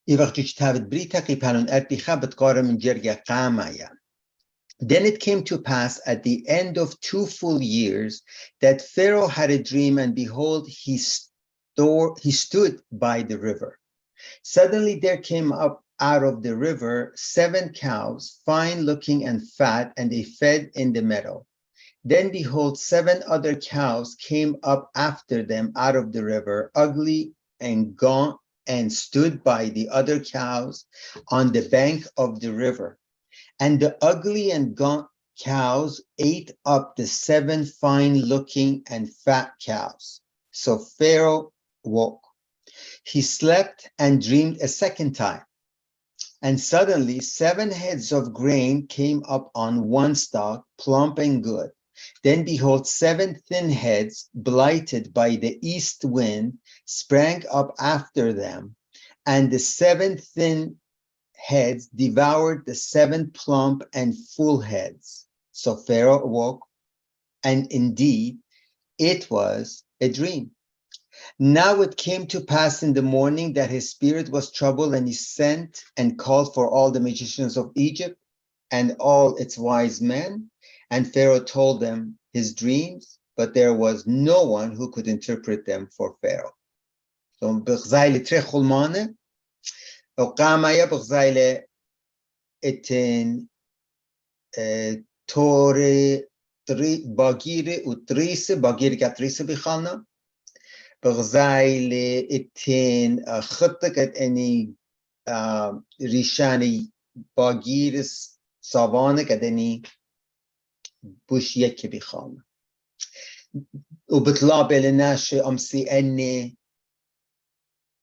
Then it came to pass at the end of 2 full years that Pharaoh had a dream, and behold, he stood by the river. Suddenly there came up out of the river 7 cows, fine looking and fat, and they fed in the meadow. Then behold, 7 other cows came up after them out of the river, ugly and gaunt, and stood by the other cows on the bank of the river. And the ugly and gaunt cows ate up the 7 fine-looking and fat cows. So Pharaoh woke. He slept and dreamed a second time. And suddenly 7 heads of grain came up on one stalk, plump and good. Then behold, 7 thin heads, blighted by the east wind, sprang up after them. And the 7 thin heads devoured the 7 plump and full heads. So Pharaoh awoke, and indeed it was a dream. Now it came to pass in the morning that his spirit was troubled, and he sent and called for all the magicians of Egypt and all its wise men. And Pharaoh told them his dreams, but there was no one who could interpret them for Pharaoh. So وقامايا بغزايلة اتن توري باگيري وتريسي باگيري كاتريسي بخالنا بغزايلة اتن خطك اتني ريشاني باگيري صابانك اتني بوش يكي بخالنا وبطلاب لناشي امسي اني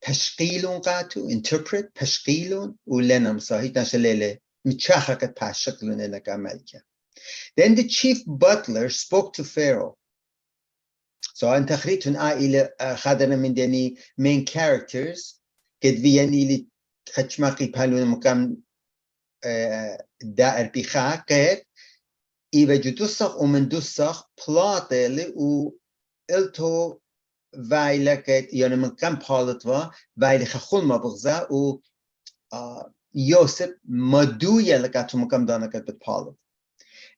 تشقيلون قاتو interpret تشقيلون ولنم صحيح نشلله متشاخكت باشقلون لك عملك. Then the chief butler spoke to Pharaoh. So أن تخريتون إلى خادنا من دني main characters قد فيني لي خشماقي بالون مقام دائر بخا قد إيوه جدوسخ ومن دوسخ بلاطة و إلتو وایلکت یعنی من کم پالت و وایل خخول ما بغزا و یوسف مدویه لکت مکم دانکت بت پالت.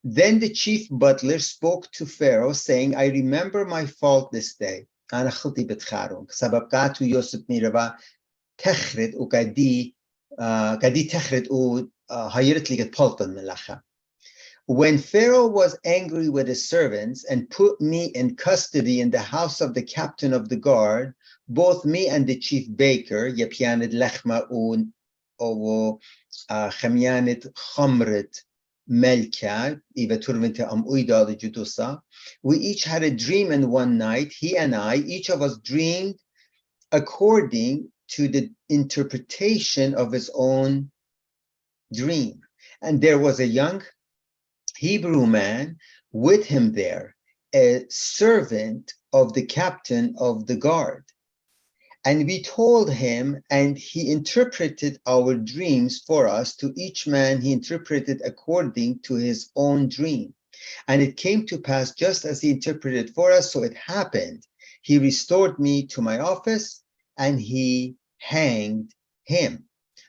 Then the chief butler spoke to Pharaoh, saying, I remember my fault this day. أنا خلطي بتخارون سبب قاتو يوسف ميروا تخرد و قدي تخرد و هايرت لي قد بالتن من لخا. When Pharaoh was angry with his servants and put me in custody in the house of the captain of the guard, both me and the chief baker, Yapianet Lechma o Chamianet Chomret Melka, Iva Turvinte Am Uida the Judusa, we each had a dream in one night, he and I, each of us dreamed according to the interpretation of his own dream. And there was a young Hebrew man with him there, a servant of the captain of the guard. And we told him, and he interpreted our dreams for us. To each man he interpreted according to his own dream. And it came to pass just as he interpreted for us, so it happened. He restored me to my office, and he hanged him.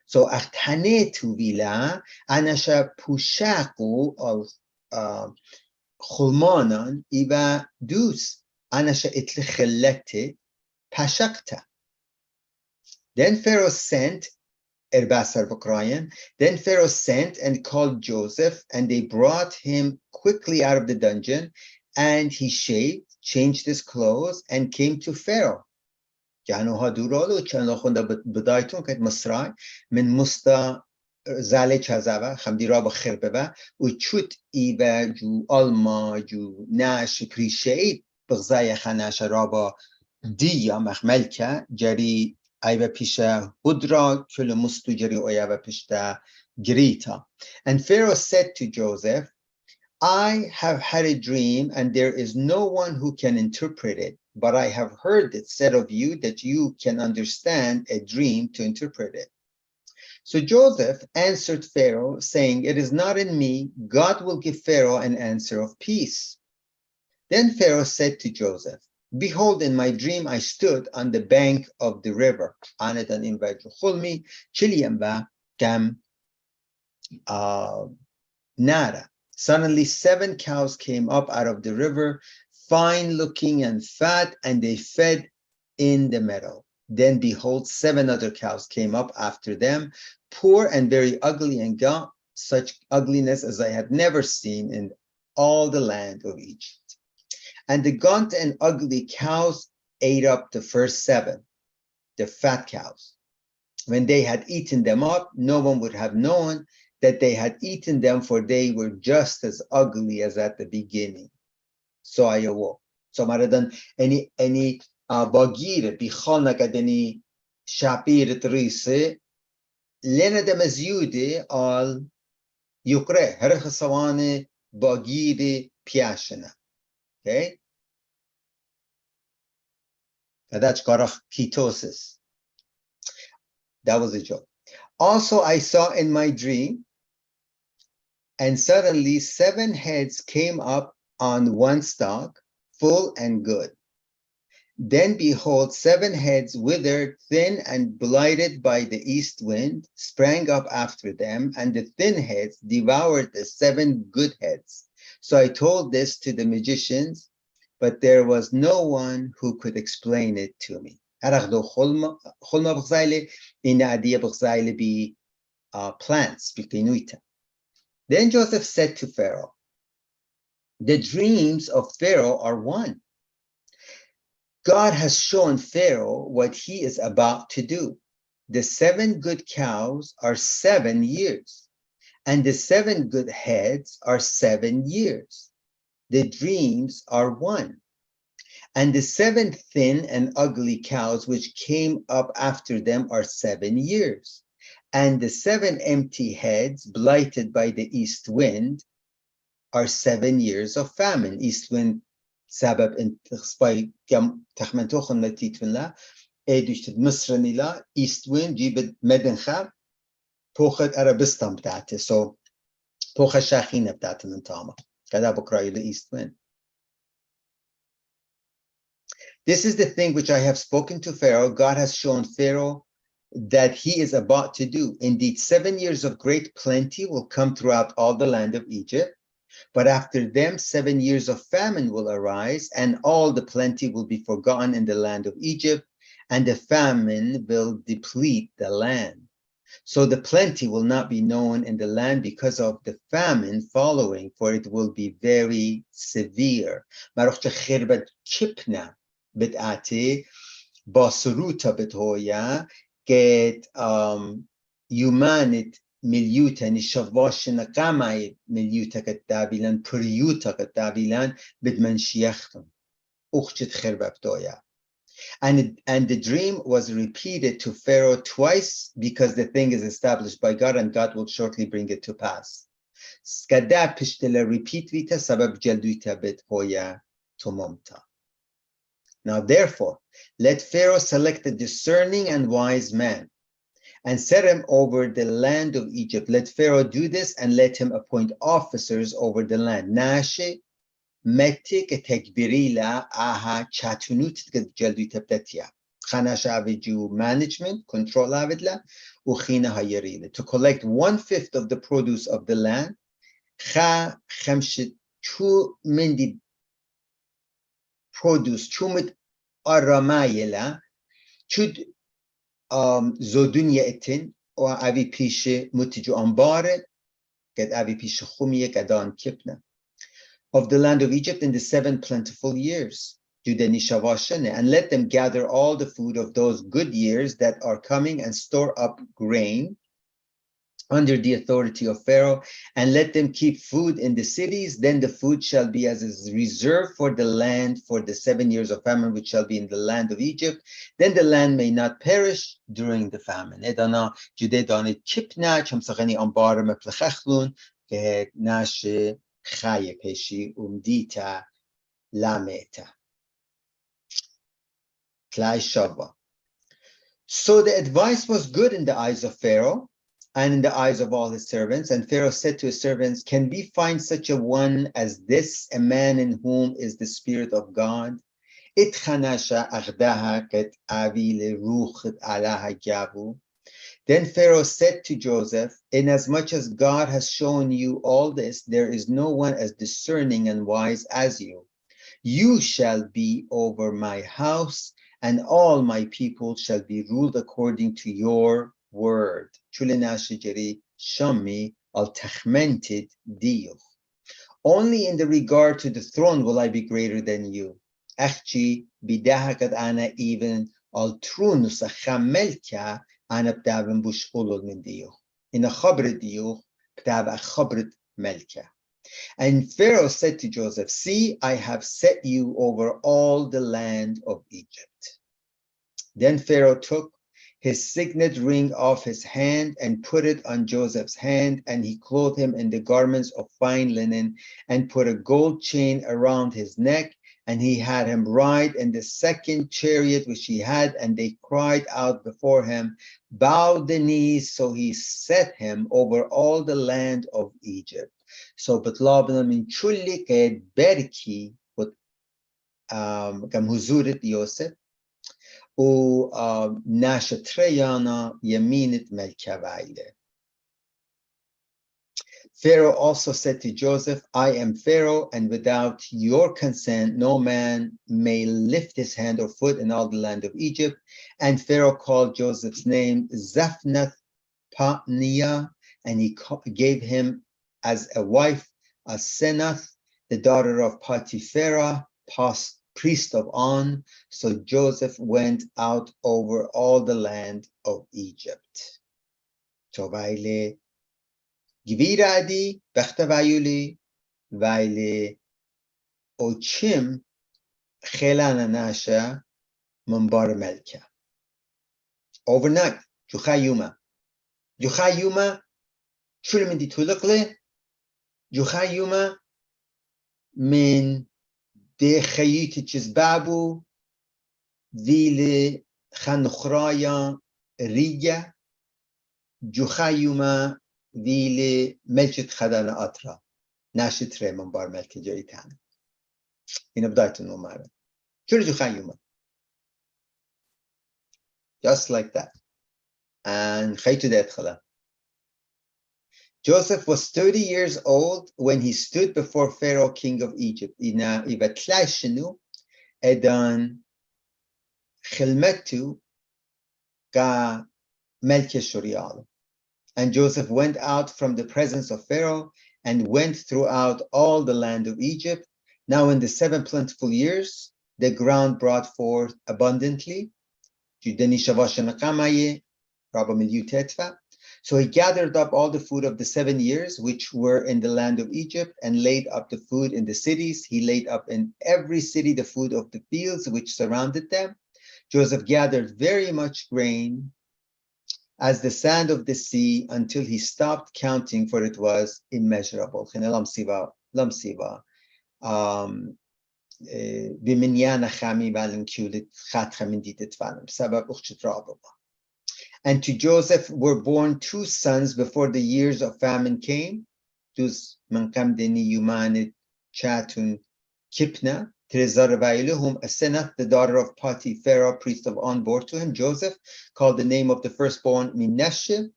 So Achtanetu vila anasha pushaku al khulmanan iva dus anasha itlichelete pashakta. Then Pharaoh sent Erbasar Vokrayan. Then Pharaoh sent and called Joseph, and they brought him quickly out of the dungeon, and he shaved, changed his clothes, and came to Pharaoh. جانوها دورالو چند خونده بدایتون که مصرای من مستا زاله چازاوا خمدی را بخیر بوا و چوت ایوه جو آلما جو ناش پریشید بغزای خناش را با دیا مخملکه جری ایوه پیشه هدرا کل مستو جری ایوه پیشتا گریتا. And Pharaoh said to Joseph, I have had a dream, and there is no one who can interpret it. But I have heard it said of you that you can understand a dream to interpret it. So Joseph answered Pharaoh, saying, it is not in me. God will give Pharaoh an answer of peace. Then Pharaoh said to Joseph, Behold, in my dream, I stood on the bank of the river. Anadan in Vajulmi, Chiliamba, Kam Nara. Suddenly, 7 cows came up out of the river, fine looking and fat, and they fed in the meadow. Then, behold, 7 other cows came up after them, poor and very ugly, and got such ugliness as I had never seen in all the land of Egypt. And the gaunt and ugly cows ate up the first 7, the fat cows. When they had eaten them up, no one would have known that they had eaten them, for they were just as ugly as at the beginning. So I awoke. So maradan any bagir bikhana kadani shapir trise lena de mezyude al yukre her khasawane bagir piashana. Okay? That's karach ketosis. That was a joke. Also, I saw in my dream, and suddenly 7 heads came up on one stalk, full and good. Then behold, 7 heads withered, thin and blighted by the east wind, sprang up after them, and the thin heads devoured the 7 good heads. So I told this to the magicians, but there was no one who could explain it to me. Plants. Then Joseph said to Pharaoh, the dreams of Pharaoh are one. God has shown Pharaoh what he is about to do. The 7 good cows are 7 years, and the 7 good heads are 7 years. The dreams are one. And the 7 thin and ugly cows which came up after them are 7 years. And the 7 empty heads, blighted by the east wind, are 7 years of famine. East wind سبب انتخصباي تخمنتوخن متيتون لا ايدوشت مصرني لا east wind جيب مدن خاب بوخد عربستان بتاعته so بوخ الشاخينة بتاعته من طامة كذا بكرة إلى east wind. This is the thing which I have spoken to Pharaoh. God has shown Pharaoh that he is about to do. Indeed, 7 years of great plenty will come throughout all the land of Egypt. But after them, 7 years of famine will arise, and all the plenty will be forgotten in the land of Egypt, and the famine will deplete the land. So the plenty will not be known in the land because of the famine following, for it will be very severe. Humanity مليوتا نشواشنا قامعي مليوتا كتابيلان بريوتا كتابيلان بدمن شيختم أخشت خربة بتويا. And the dream was repeated to Pharaoh twice because the thing is established by God and God will shortly bring it to pass. Skada pishtela repeat vita sabab jalduita bet hoya tumomta. Now therefore, let Pharaoh select a discerning and wise man and set him over the land of Egypt. Let Pharaoh do this and let him appoint officers over the land. Nashe metik tekbirila aha chatunut jaldu teptatia. Khanash aviju management, control avidla, uchina hayerila. To collect 1/5 of the produce of the land. Kha khamshit chu mindi produce chumit aramayela chud زودونیه اتن و اوی پیش متجو انباره که اوی پیش خومیه که دان کپنه of the land of Egypt in the 7 plentiful years and let them gather all the food of those good years that are coming and store up grain under the authority of Pharaoh, and let them keep food in the cities. Then the food shall be as is reserved for the land for the 7 years of famine which shall be in the land of Egypt. Then the land may not perish during the famine. Edana Judedan chipna chamsagani ambar meplechachlun ke nash chaye peshi umdita lameta. Klai shava. So the advice was good in the eyes of Pharaoh and in the eyes of all his servants. And Pharaoh said to his servants, can we find such a one as this, a man in whom is the Spirit of God? Itchanasha Agdaha Ket Avile Ruchet Alaha Gabu. Then Pharaoh said to Joseph, inasmuch as God has shown you all this, there is no one as discerning and wise as you. You shall be over my house, and all my people shall be ruled according to your word. Only in the regard to the throne will I be greater than you. Even al trunus a chamelka anabdavim bush ulul min diyo. In a chabrit diyo, ptav a chabrit melka. And Pharaoh said to Joseph, see, I have set you over all the land of Egypt. Then Pharaoh took his signet ring off his hand and put it on Joseph's hand, and he clothed him in the garments of fine linen and put a gold chain around his neck. And he had him ride in the second chariot which he had, and they cried out before him, bow the knees. So he set him over all the land of Egypt. So بطلابنا من شلك بركي كم هزورة يوسف و ناشا تريانا يمينة ملكة بعيدة. Pharaoh also said to Joseph, I am Pharaoh, and without your consent, no man may lift his hand or foot in all the land of Egypt. And Pharaoh called Joseph's name Zaphnath Paneah, and he gave him as a wife Asenath, the daughter of Potipharah, priest of On. So Joseph went out over all the land of Egypt. So vaile Giviradi, Bechtavayuli, Vaile Ochim, Chelananasha, Mumbar Melka. Overnight, Juchayuma. Juchayuma, Shulimindi Tulakle, Juchayuma, Min de Chayutichis Babu, Vile Chanukhraya, Riga, Juchayuma, Vile Melchit Khadana Atra, Nashitre Mambar Melki Jaitan. In Abdaitan Umara. Juchayuma. Just like that. And Khaytu Detchala. Joseph was 30 years old when he stood before Pharaoh, king of Egypt. Ina Ibatlashinu Edan Khilmetu Ga Melke Shurial. And Joseph went out from the presence of Pharaoh and went throughout all the land of Egypt. Now in the 7 plentiful years, the ground brought forth abundantly. So he gathered up all the food of the 7 years which were in the land of Egypt and laid up the food in the cities. He laid up in every city the food of the fields which surrounded them. Joseph gathered very much grain as the sand of the sea until he stopped counting, for it was immeasurable. And to Joseph were born 2 sons before the years of famine came. Kipna, whom Asenath, the daughter of Potipharah, priest of On, bore to him. Joseph called the name of the firstborn Menashe,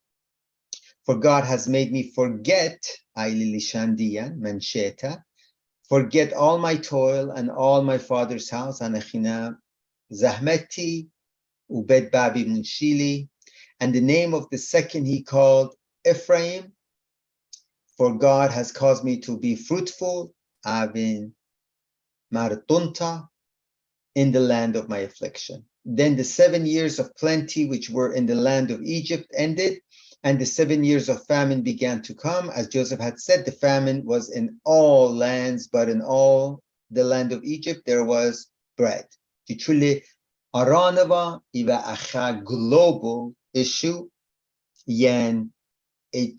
for God has made me forget, forget all my toil and all my father's house, Anachina Zahmeti, Ubed Babi Munshili. And the name of the second he called Ephraim, for God has caused me to be fruitful, Avin Maratunta, in the land of my affliction. Then the 7 years of plenty which were in the land of Egypt ended, and the 7 years of famine began to come. As Joseph had said, the famine was in all lands, but in all the land of Egypt there was bread. Truly, Aranava iva acha global issue, yen a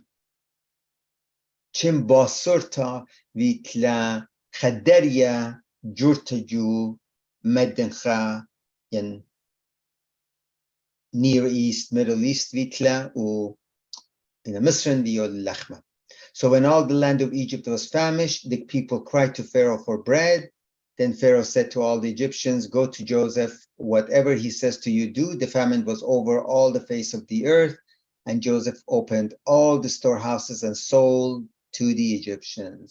chimbasurta vitla khadaria jurtaju medencha yen Near East, Middle East vitla u in the Misran diol lachma. So when all the land of Egypt was famished, the people cried to Pharaoh for bread. Then Pharaoh said to all the Egyptians, go to Joseph, whatever he says to you, do. The famine was over all the face of the earth, and Joseph opened all the storehouses and sold to the Egyptians.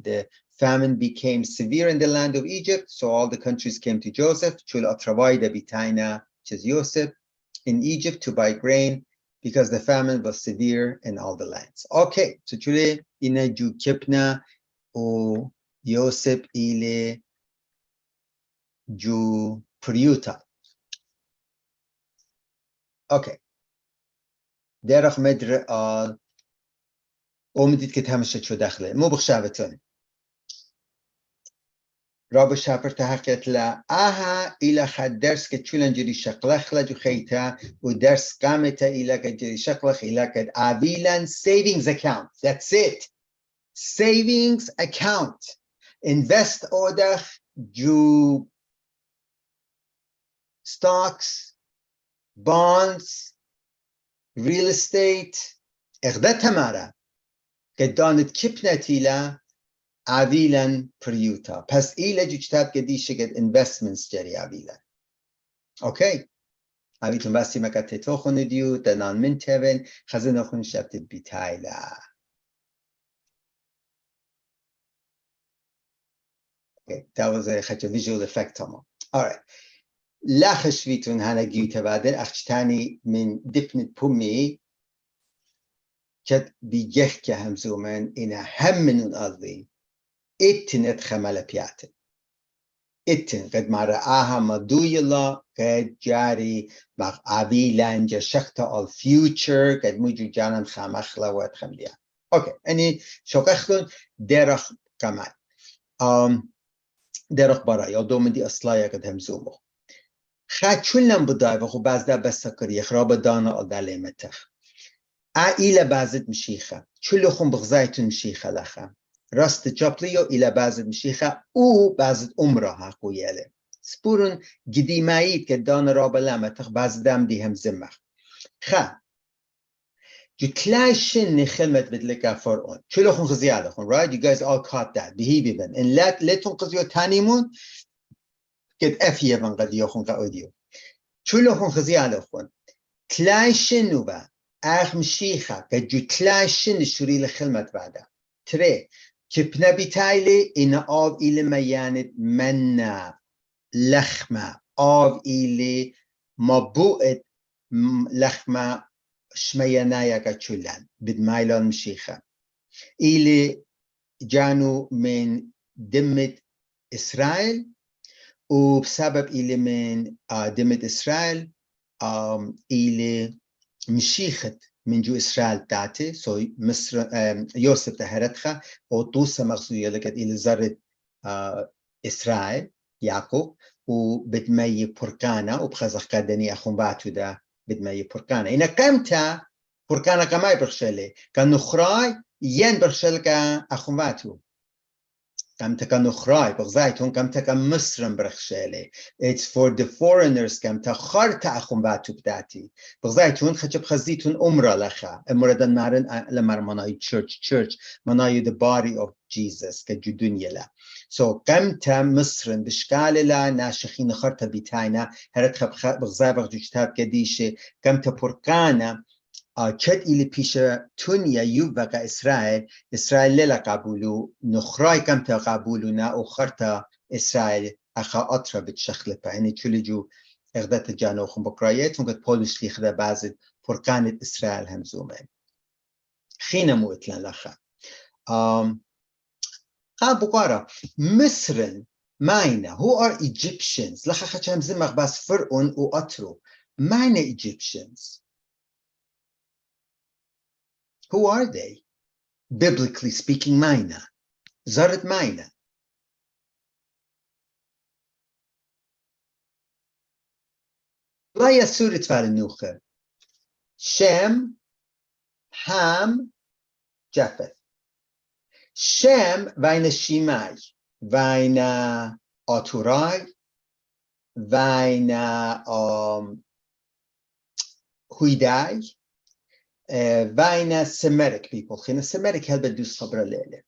The famine became severe in the land of Egypt, so all the countries came to Joseph, which is Joseph, in Egypt to buy grain, because the famine was severe in all the lands. Okay, so chule ina ju kipna o Joseph ile ju priuta. Okay. درخ مدر اومدید که تمشت شو داخله مو بخشاوتون رابو شابر تحقیت لا آها إلى خد درس كتشولن جري شقلخ لجو خيتا ودرس قامتا إلى كجري شقلخ إلى كد آبيلان savings account. That's it. Savings account. Invest order جو stocks, bonds, real estate. إغدا تمارا كدانت كيبنت إلى آبيلان بريوتا. بس إلى جو كتاب كديشة كد investments جري آبيلان. أوكي. آبيتون باسي مكاتي توخون ديو دانان من تبن خزن أخون شبت بيتايلا. Okay, that was a visual effect. All right. لاخش فيتون هانا جيوتا بعدين أخشتاني من دفنة بومي كد بيجيخ كهمزومن إنا هم من أرضي اتنت خمالة بياتن اتن قد ما رآها مدوي الله قد جاري مع عبي لانجا شخطة الفيوتشر قد موجو جانا خامخلا واتخمليا. اوكي اني شوكخلون درخ كمان درخ برا يودو من دي أصلايا قد همزومو خاد چولن بدای وخو بازده بسکری خراب دانا الدلیمتخ ایلا بازد مشیخه چلو خون بغزایتون مشیخه لخه راست جابلیو ایلا بازد مشیخه او بازد عمره حقویله سپورن گدیمایید که دانا راب لامتخ بازدم دی هم زمخ خا جو تلاشن نخلمت بدلکا فرعون چلو خون خزیاده خون right you guys all caught that behave even and letون قضیو تانیمون كد أفيه من قد يخون قاوديو شو لهم خزيالة خون تلايشن نوبا مشيخة كجو تلايشن شوري لخلمت بعدا تري كبنا بتايلي إن آب إلي مياند منا لخمة آب إلي مبوئت لخمة شميانايا كتشولان بدمايلان مشيخة إلي جانو من دمة إسرائيل وبسبب إلي من دمة إسرائيل إلي مشيخت من جو إسرائيل تاتي سو مصر يوسف تهرتخا وطوسة مغزوية لكت إلي زرت إسرائيل يعقوب وبدمي بركانا وبخزخ قدني أخون باتو دا بدمي بركانا إنا كمتا بركانا كماي برخشالي كان نخراي ين برخشال أخون باتو كم تكا نخراي بغزايتون كم تكا مصرم برخشالي it's for the foreigners كم تخرت أخون باتو بداتي بغزايتون خجب خزيتون أمرا لخا أمردن مارن لمر مناي church مناي the body of Jesus كجو دنيا لا so كم تا مصرم بشكال لا ناشخين خرت بيتاينا هرت خب بغزاي بغجو كتاب كديشي كم تا بركانا چد إلي بيشا تونيا يوبقى إسرائيل للا قبولو نخراي كم تا قبولونا وخرتا إسرائيل أخا أطرا بتشخلبا يعني تولي جو إغدات جانوخم بقرايات ونقد بولش لي خدا بعض فرقانة إسرائيل همزومين خينا موتلان لخا بقارا مصرن ماينا who are Egyptians لخا خاچ همزمخ بس فرعون وأطرو ماينا Egyptians Who are they? Biblically speaking, Maina. Zaret Maina. La Yasurit Faranucha. Shem, Ham, Japheth. Shem, Vaina Shimai. Vaina Aturai. Vaina Huidai. وين Semitic people خينا Semitic هل بدوس خبر الليلة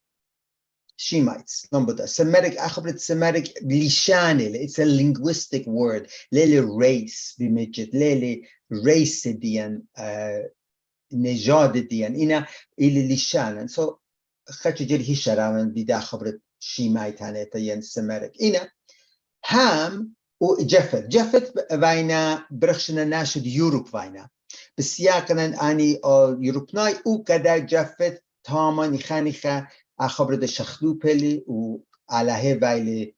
Shemites نمبر Semitic أخبرت Semitic لشانة it's a linguistic word ليلة race بمجد ليلة race ديان نجاد ديان إنا إلى لشانة so خدش جري هشرا من بدا خبرت Shemite هنا تيان Semitic إنا هام وجفت وين برخشنا ناشد يوروب وينا بس ياكنا أني يوروبناي وكذا جفت تاما نخانيخا أخبر ده شخلو بلي وعلى هاي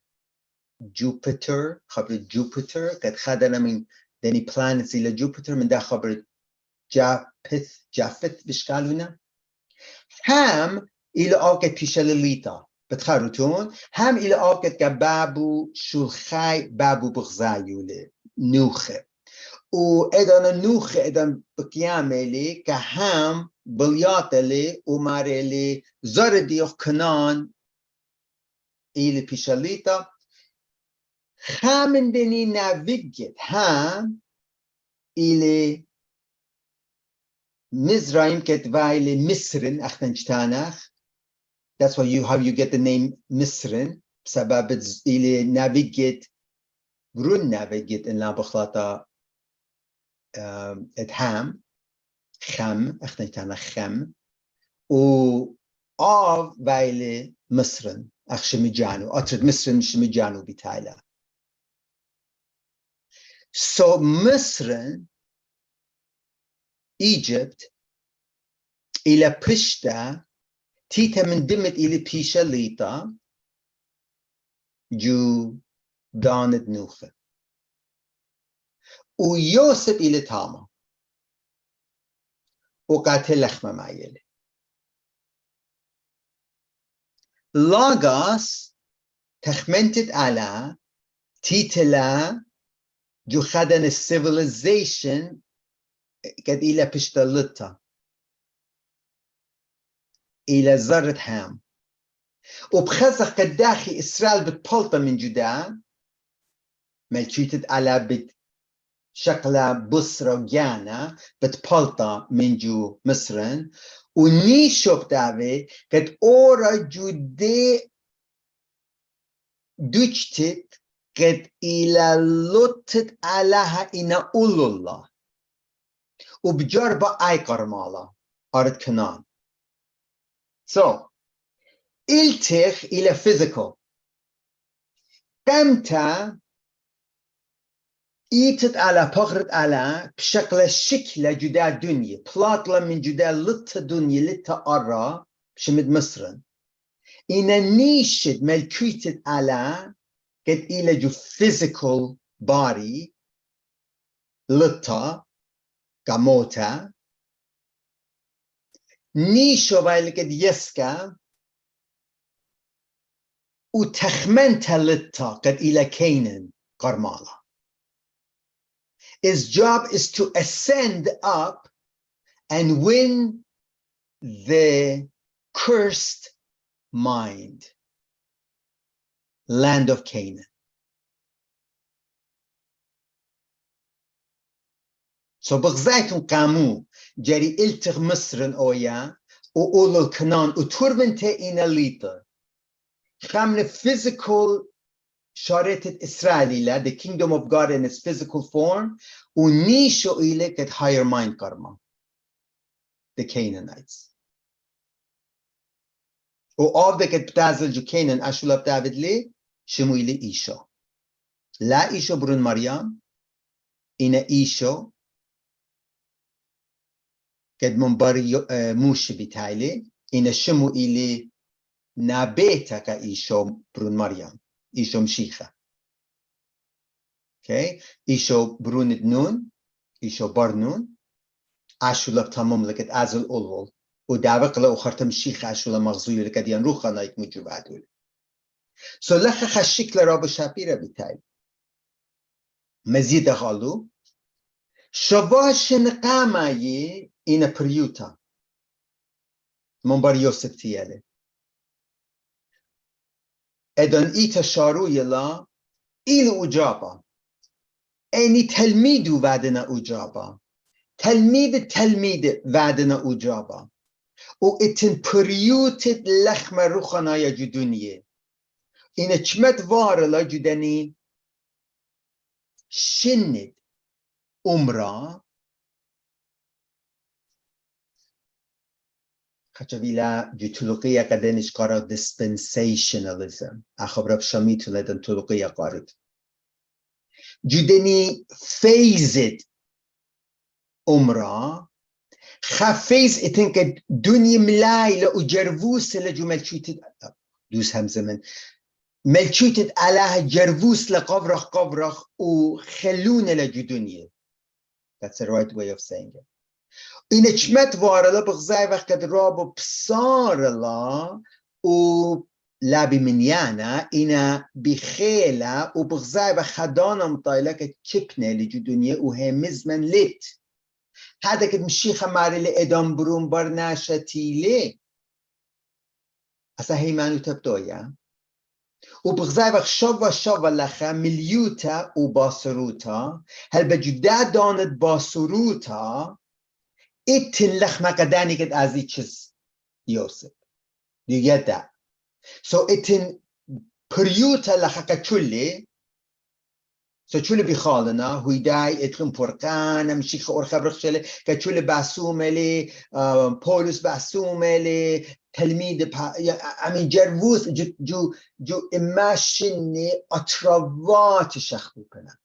جوبيتر خبر جوبيتر قد خدنا من دني بلانتس إلى جوبيتر من ده خبر جافت بشكالونا هم إلى أوقات بيشالليتا بتخارطون هم إلى أوقات كبابو شلخاي بابو بغزايولي نوخه وإذا النوخ إذا بقيامة كهم بلياتلي ومارلي زردي كنان إلى بيشاليتا خامن دني نافيجت هم إلى مزرايم كتبايلي مصرن أختنجتانخ that's why how you get the name مصرن بسبب إلى نافيجت برون نافيجت إن لا بخلاطة ادهام خم اختنجتانا خم و آف بايلي مصرن اخ شمجانو اترد مصرن شمجانو بتايلا so مصرن Egypt إلى بشتا تيتا من دمت إلى بيشاليتا جو دانت نوخة ويوسف إلى تاما وقاتل لخمة معيلة لاغاس تخمنتت على تيتلا جو خدن السيفيليزيشن قد إلى بشتلتا إلى زرت هام وبخزق قداخي إسرائيل بتبلطة من جدا ملكيتت على شكلها بصرة جانا بتبلطة من جو مصرن ونيشو بتاعي قد أورا جو دي دوشتت قد إلى لطت علىها إنا أولو الله وبجربة أي قرمالة أرد كنان so إلتخ إلى physical قمتا إيتت على بغرت على بشكل شكل جدا دنيا بلاطلة من جدا لطة دنيا لطة أرى بشمد مصر إنا نيشد ملكيتت على قد إلى جو physical body لطة قموتا نيشو بايل قد يسكا وتخمنتا لطة قد إلى كينن قرمالة His job is to ascend up and win the cursed mind, land of Canaan. So بغزايتون قامو جاري إلتغ مصرن أويا وقولوا الكنان وتوربنتا إنا ليتا خامن physical شارتت إسرائيل the kingdom of God in its physical form ونيشو إليك at higher mind karma the Canaanites وآفدك بتازل جو كينان أشولا بتعبد لي شمو إلي إيشو لا إيشو برون مريم إنا إيشو قد منبري موش بتايلي إنا شمو إلي نابيتك إيشو برون مريم إيشو مشيخة okay إيشو برون نون إيشو برنون أشولا بتمام لكت أزل أولول ودعوق له أخرت مشيخة أشولا مغزوية لكت ينروخا نايك مجوباتول so لخ خشيك لرابو شابيرا بتايل مزيد غالو شواشن قاماي إنا بريوتا منبر يوسف تيالي إدن إيتا شارو يلا إلو أجابا أني تلميدو بعدنا أجابا تلميذ وعدنا أجابة وإتن بريوتت لخم روخنا يا جدونية إن تشمت وارلا جدني شند أمرا خشبيلا جتلقية قدنش قارا dispensationalism أخبر بشامي تلدن تلقية قارد جدني فيزت أمرا خفيز إتنك دنيا ملاي لأجرفوس لجمال شوتت دوس هم زمن ملشوتت على جرفوس لقبرخ وخلون لجدنيا. That's the right way of saying it. إن شمت وارلا بغزاي وقت رابو بصارلا و لابي منيانا إنا بخيلة وبغزاي وخدانا مطايلة كتشبنا لجدنيا وهمز من ليت هذا كد مشيخة ماري لإدام برون برناشتي لي أسا هيمانو تبدويا وبغزاي وقت شوى لخا مليوتا وباسروتا هل بجدا دانت باسروتا إتن لخ مقداني كد ازي چز يوسف. Do you get that? So إتن بريوتا لخا كچولي So چول بخالنا هویدای اتخم پرکانم شیخ اور خبرخ شله که چول باسوملی پولس باسوملی تلمید امین جروس جو اماشنی اتروات شخلو کنه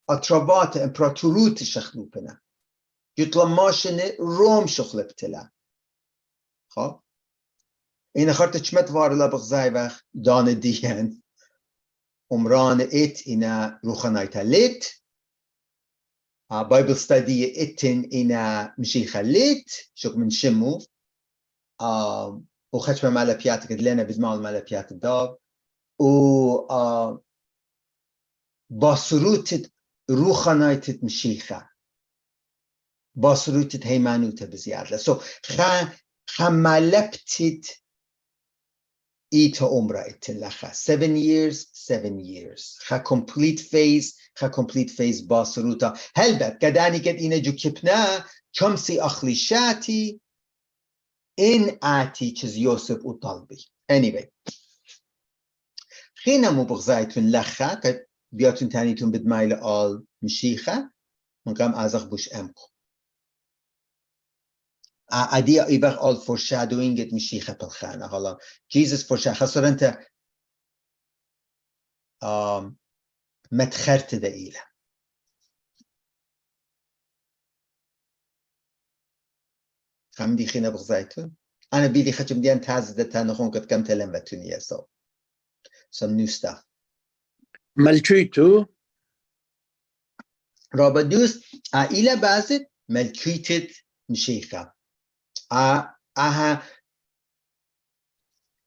اتروات امپراتوروت شخلو کنه جو تلماشنی روم شخل بتلا خب این خارت چمت وارلا بغزای وقت دان دیگن عمران ات اینا روخانایتا لیت بایبل ستادی اتن اینا مشیخا لیت شوك من شمو و خشم مالا بياتك دلنا بزمال مالا بيات الداب و باسروتت روخانایتت مشيخا باسروتت هيمانوتا بزيادة so خمالبتت إيتا عمره إتلخا 7 years 7 years خا complete phase باسروتا هلبت كداني كد إنا جو كبنا كمسي أخليشاتي إن آتي چز يوسف وطلبي anyway خينا مو بغزايتون لخا كد بياتون تانيتون بدمايل آل مشيخة من قام آزاق بوش أمكو عادية إيباق all foreshadowing it مشيخة بالخانة هلا Jesus foreshadow خاصة أنت متخرت دقيلة خم دي خينا بغزايتون أنا بيدي خشم ديان تازدة تانخون قد كم تلم بتونية so some new stuff ملكيتو رابدوس إلى بازت ملكيتت مشيخة أها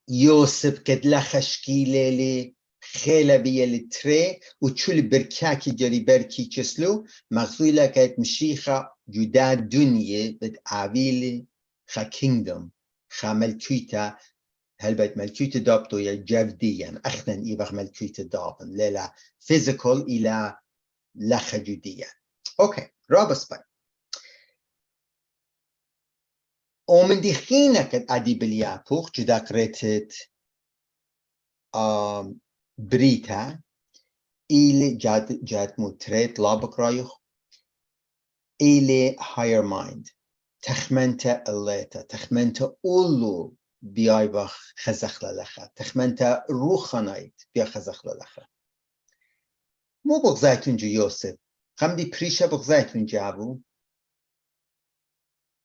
يوسف قد لخشكيلة لي خيلة بيه لتري وچول بركاكي جري بركي چسلو مغزولة كانت مشيخة جدا دنيا بد عويل خا كينغدم خا ملكيتا هل بيت ملكيتا دابتو يا جفديا أخنا إيبخ ملكيتا دابن للا فيزيكال إلى لخ جديا أوكي رابس باي ومن دي خينا كد عدي باليابوخ جدا قريتت بريتا إلي جاد متريت لابك رايخ إلي higher mind تخمنت الليتا تخمنت أولو بياي بخ خزخ للخا تخمنت روخانايت بيا خزخ للخا مو بغزايتون جو يوسف خمدي بريشة بغزايتون جابو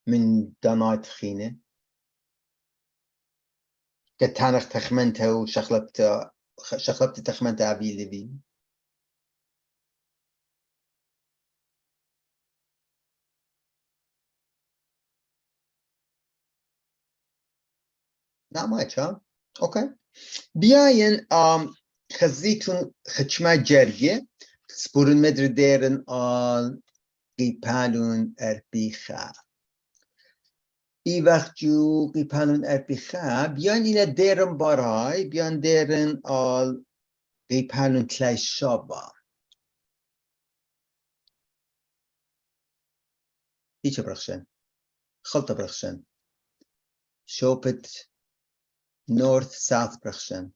من دانايت خينة كتانخ تخمنته وشخلبت تخمنته عبيلي بي لا ما يتشا اوكي بياين خزيتون خشما جرجة سبورن مدر ديرن آل قيبالون اربيخا ای وقت جو قیپلون اربیخه بیان اینا دیرن بارای بیان دیرن آل قیپلون تلای شابا هيك برخشن خلطة برخشن شوبت north south برخشن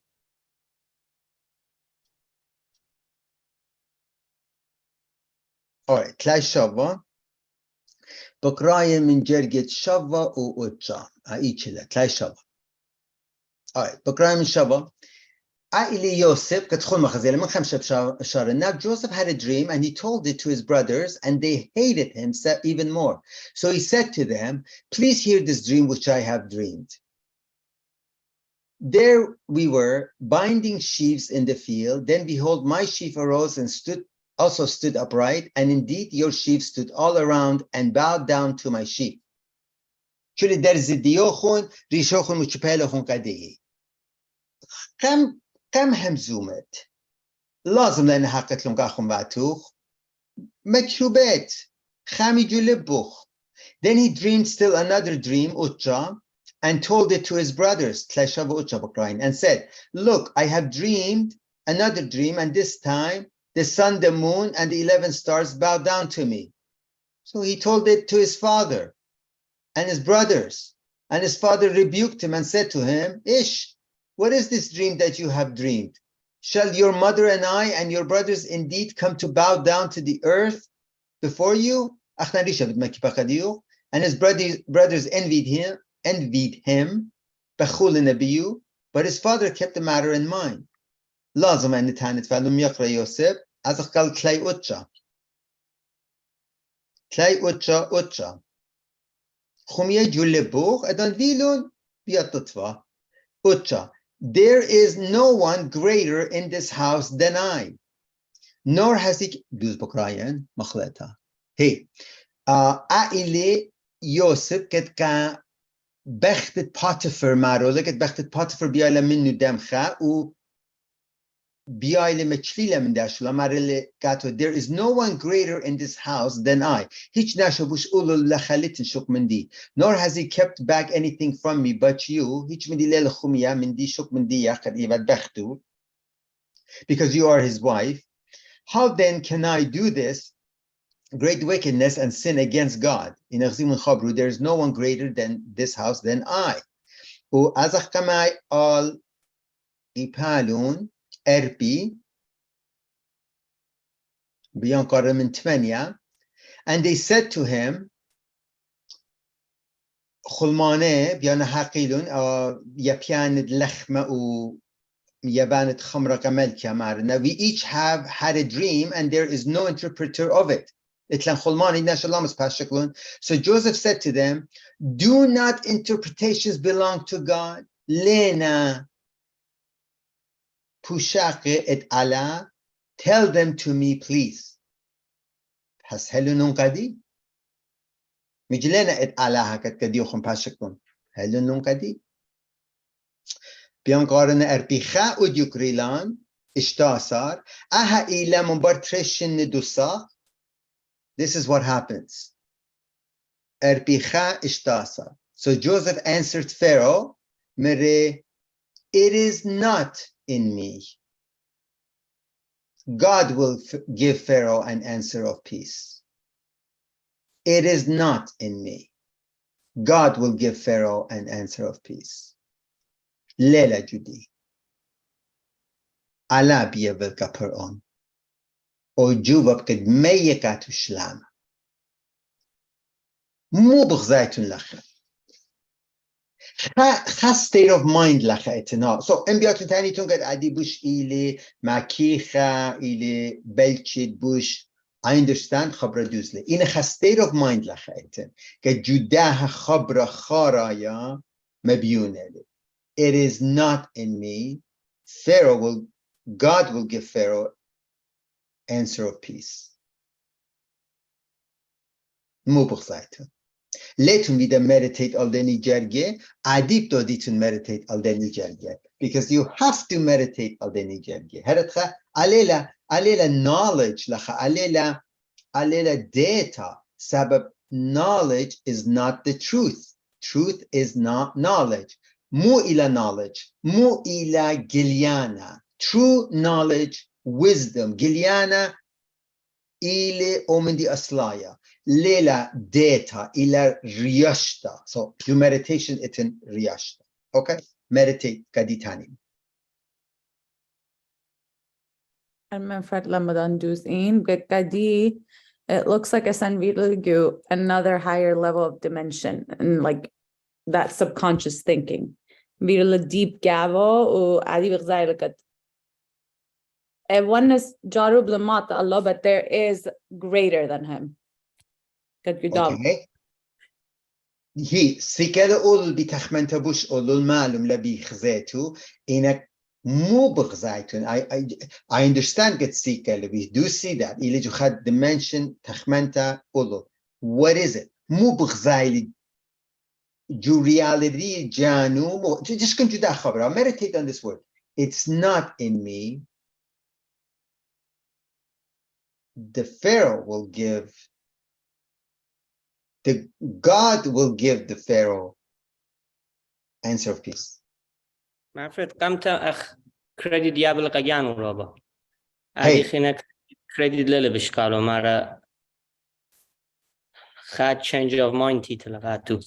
alright تلاقي شوا بقراين من جرجة شوا ووتشا ايتشلا تلاقي شوا alright بقراين من شوا عائلة يوسف كتخون مخزيلة من 5 شهر. Now Joseph had a dream and he told it to his brothers and they hated him even more. So he said to them, please hear this dream which I have dreamed. There we were binding sheaves in the field. Then behold, my sheaf arose and also stood upright. And indeed your sheaves stood all around and bowed down to my sheaf. شو در زديوخون ريشوخون وشبالوخون قديه. كم همزومت لازم لأن حقت لهم قاخم بعتوخ مكتوبات خامي جلبوخ. Then he dreamed still another dream Utcha and told it to his brothers and said, look, I have dreamed another dream and this time the sun, the moon and the 11 stars bow down to me. So he told it to his father and his brothers, and his father rebuked him and said to him, Ish, what is this dream that you have dreamed? Shall your mother and I and your brothers indeed come to bow down to the earth before you? And his brothers envied him, but his father kept the matter in mind. لازم أن نتهانت فعلهم يقرأ يوسف أزخ قال تلاي أوتشا خمية جلبوخ أدان فيلون بيطتفا أوتشا. There is no one greater in this house than I, nor has he دوز بقراين مخلطة. Hey, عائلة يوسف كان بختت باتفر مارو لكت بختت باتفر بيالا منو دمخة و بيالا مچليلا من داشولا مارلي كاتو. There is no one greater in this house than I. هيچ ناشبوش أولو لخلتن شوك من دي. Nor has he kept back anything from me but you. هيچ من دي ليلة خمية من دي شوك من دي ياخد إيباد بختو. Because you are his wife. How then can I do this great wickedness and sin against God? In there is no one greater than this house than I. وأزخ كما all إبالون أربي بيان قرر من 8. And they said to him خلمانه بيان حقيلون يبيان لخمة و يبانت خمرة كملكة مارنا. We each have had a dream and there is no interpreter of it. So Joseph said to them, do not interpretations belong to God? Lena pushake et Allah, tell them to me, please. Has helunun kadi? Mijlena et Allah hakat kadiochum pashakun. Helunun kadi. Biancarana erpicha udyukrilan ishtasar. Aha ila mumbar treshin nedusa. This is what happens. Erpicha ishtasar. So Joseph answered Pharaoh, Mere, it is not in me. God will give Pharaoh an answer of peace. It is not in me. God will give Pharaoh an answer of peace. Lela Judi. Allah biyavel kaperon. O jubab kad meyekatu shlam. Mu bghzaytun lacha. خاص state of mind لخا اتنا. So انبياتون تاني تونقد عدي بوش إلي ماكيخا إلي بلشد بوش. I understand خبرة دوزلي. إن خاص state of mind لخا اتن. كجداها خبرة خارايا مبيونة لي. It is not in me. God will give Pharaoh answer of peace. مو بخزايتون. Letun vida meditate al deni jerge, adipto ditun meditate al deni jerge. Because you have to meditate al deni jerge. Heretcha alela knowledge lacha alela data. Sabab knowledge is not the truth. Truth is not knowledge. Mu ila knowledge. Mu ila gilyana. True knowledge, wisdom. Gilyana إلى أومن أصلايا ليلة داتا إلى رياشتا. So do meditation إتن رياشتا. Okay, meditate كدي تاني. And Manfred Ramadan Duzin, Gadi, it looks like a Sanvilagu, another higher level of dimension, and like that subconscious thinking. Virla deep gavo, or Adi Virzailikat. Oneness Jarub Lamata Allah, but there is greater than him. Okay. هي سيكلا أول بتخمنت بوش أول معلوم لبي خزيتو إنك مو بغزايتون. I understand get سيكلا. We do see that. إلي جو خد dimension تخمنت أول. What is it? مو بغزايلي جو reality جانو مو. Just كنت دا خبرة. Meditate on this word. It's not in me. The Pharaoh will give. The God will give the Pharaoh answer of peace. Manfred, come to credit diablo kagyan roba. Hey. Adi khinak credit lele bishkalo mara had change of mind title gatu.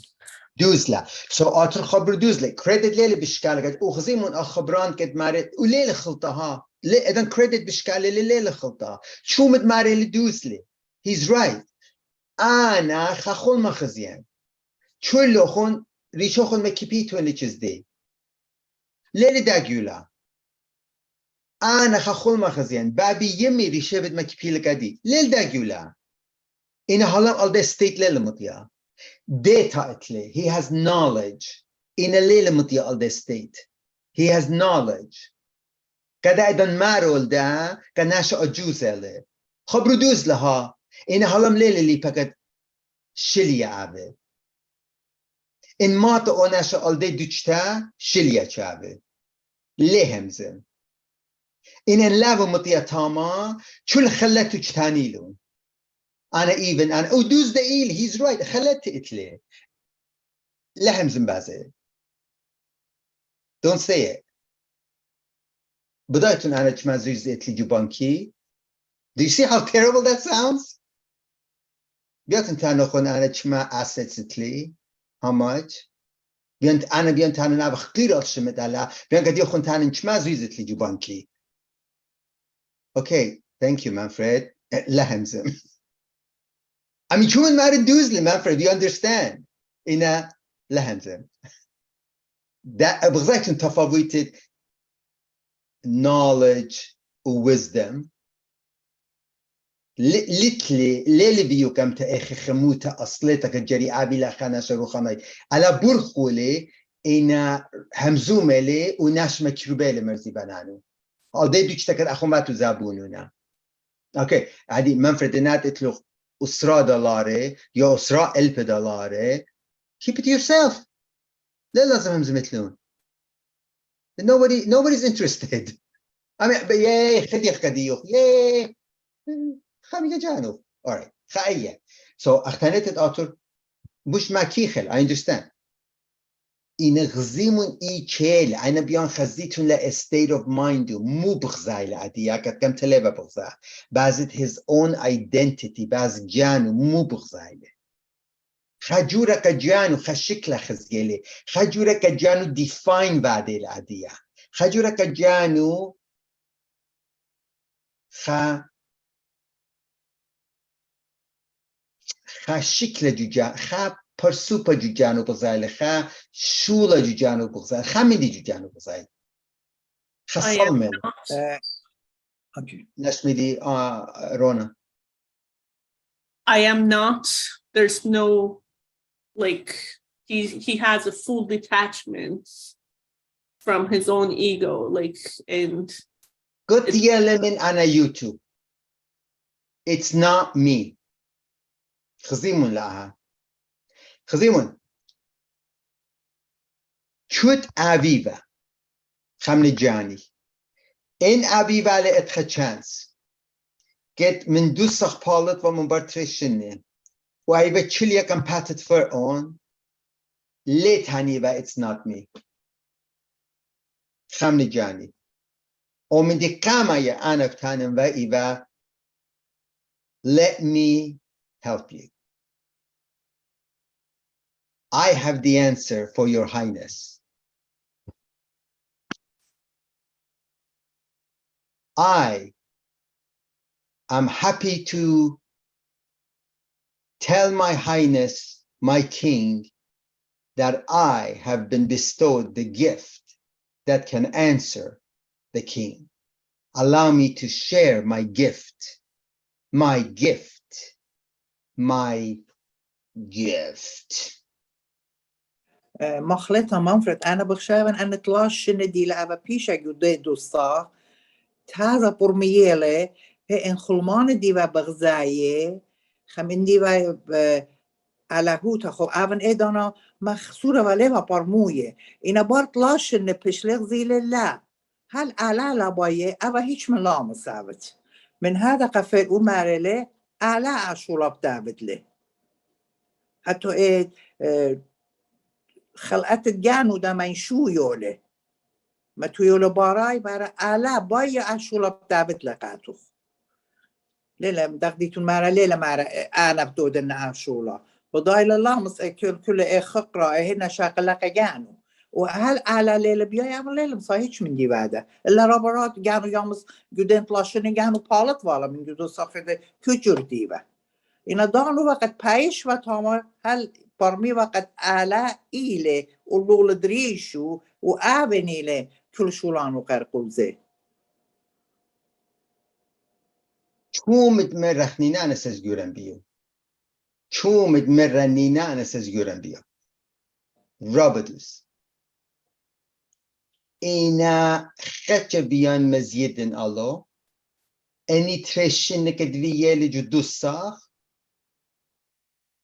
دوزلا. So آتر خبر دوزلا. Credit ليلة بشكال قد أخزيمون أخبران كد مارد وليلة خلطها. إذن credit بشكال ليلة خلطها. شو مد مارد دوزلا. He's right. أنا خخول مخزيان. شو اللي خون ريشو خون مكيبيتو اللي جزدي. ليلة داقيولا. أنا خخول مخزيان. بابي يمي ريشو بد مكيبيل قدي. ليلة داقيولا. إن هلام ألدي ستيت ليلة مطيا. Data atli. He has knowledge. In a lele mutia al de state. He has knowledge. Kada idan marol da kanasha ajuzele. Khabruduz laha. In halam lele li pakat shilya ave. In mata onasha al de duchta shilya chave. Lehemzem. In en lava mutia tama chul khallatu chtanilun. أنا even أنا أدوز دقيل he's right خلت إتلي لحم زنبازة don't say it بدايتون أنا تمازوز إتلي جبانكي do you see how terrible that sounds بيانت تانوخون أنا تما assets إتلي how much بيانت تانا نابخ قيرال شمت على بيانت قد يخون تانا تمازوز إتلي جبانكي okay thank you Manfred لحم زن I mean, شو ما ردوز Manfred, you understand? إنا لهمزم. that بغزاك تفاوتت knowledge و wisdom. لتلي ليلي بيو كم تأخي خموتا أصلتك الجري عابي لخانا شروخاناي. على برخولي إنا همزومة لي وناش مكروبة لمرزي بنانو. أودي دوش تكت أخو ما تزابونونا. أوكي. عادي Manfred إنات إتلو أسرة دولاري يا أسرة $1000 keep it to yourself لا لازم همزة مثلون nobody's interested I mean ياي خديخ كديوخ ياي خامي جانو alright خاية so أختانيت الأطر مش ما كيخل I understand إن غزيمون إي تشيل أنا بيان خزيتون لا state of mind مو بغزاي لعديا كت كم تلابا بغزا بازت his own identity باز جانو مو بغزاي خجورة كجانو خشكلة خزيلي خجورة كجانو define بعدي العديا خجورة كجانو خشكلة جوجان پرسوپا جوجانو بغزايل شولا جوجانو بغزايل خميدي جوجانو بغزايل خصلمل Okay. نشميدي رونا I am not. There's no, like, he has a full detachment from his own ego, like, and قلت يا لمن أنا يوتيوب it's not me خزيمون لها خزيمون شوت أبيبا خمني جاني إن أبيبا لأتخ chance get من دوسخ بالت ومن برترشنين وأيبا تشليا كم باتت فر on ليت هنيبا it's not me خمني جاني ومن دي قامة يا أنا بتانم وإيبا let me help you. I have the answer for your highness. I am happy to tell my highness, my king, that I have been bestowed the gift that can answer the king. Allow me to share my gift, my gift, my gift. مخلطة منفرد أنا بخشاون أن تلاشن دي لعبة بيشا جودي دوستا تازا برميالي هي إن خلمان ديوا بغزاية خمين ديوا على هوتا خو أبن إيدانا مخصورة وليما برموية إنا بارت لاشن بشلغ زيل لا هل أعلى لاباية أبا هيش من لا مسابت من هذا قفل أمارلي أعلى عشولاب دابت لي حتى إيه خلقت الجانو دا من شو يولي ما تويولو باراي بارا آلا بايا عشولا بتابت لقاتو ليلة مدقديتون مارا ليلة مارا أنا بدودن عشولا وضايل الله مس كل إيه خقرة إيه هنا شاقلق جانو وهل آلا ليلة بيا يعمل ليلة مصاهيش من دي بعده إلا رابرات جانو يامس جودين طلاشن جانو بالت والا من جودو صفحة كجور ديبا إن دانو وقت بايش وطامر هل برمي وقت آلا إيلي ولول دريشو وآبنيلي كل شولان وقرقل زي Čumit merrahnina ana sezgüren biyo. Čumit merranina ana sezgüren biyo. Robadus. Ina خچه بیان مزیدن الله اني ترشن كدوية جدوساخ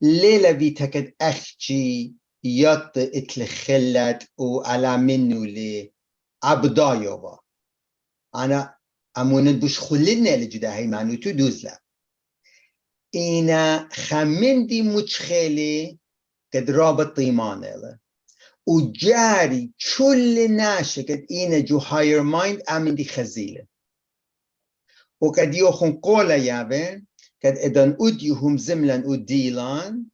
ليلة بيتكد أخشي يط اتلخلت وعلى منو لي عبدايوبا أنا أمونن بوش خلنا لجدا هاي معنو تو دوزلا إنا خمن دي مجخلي قد رابط طيمان إلا وجاري كل ناشي قد إنا جو هاير مايند أمن دي خزيلة وقد يوخن قولا يابن قد إدن أديهم زملا وديلان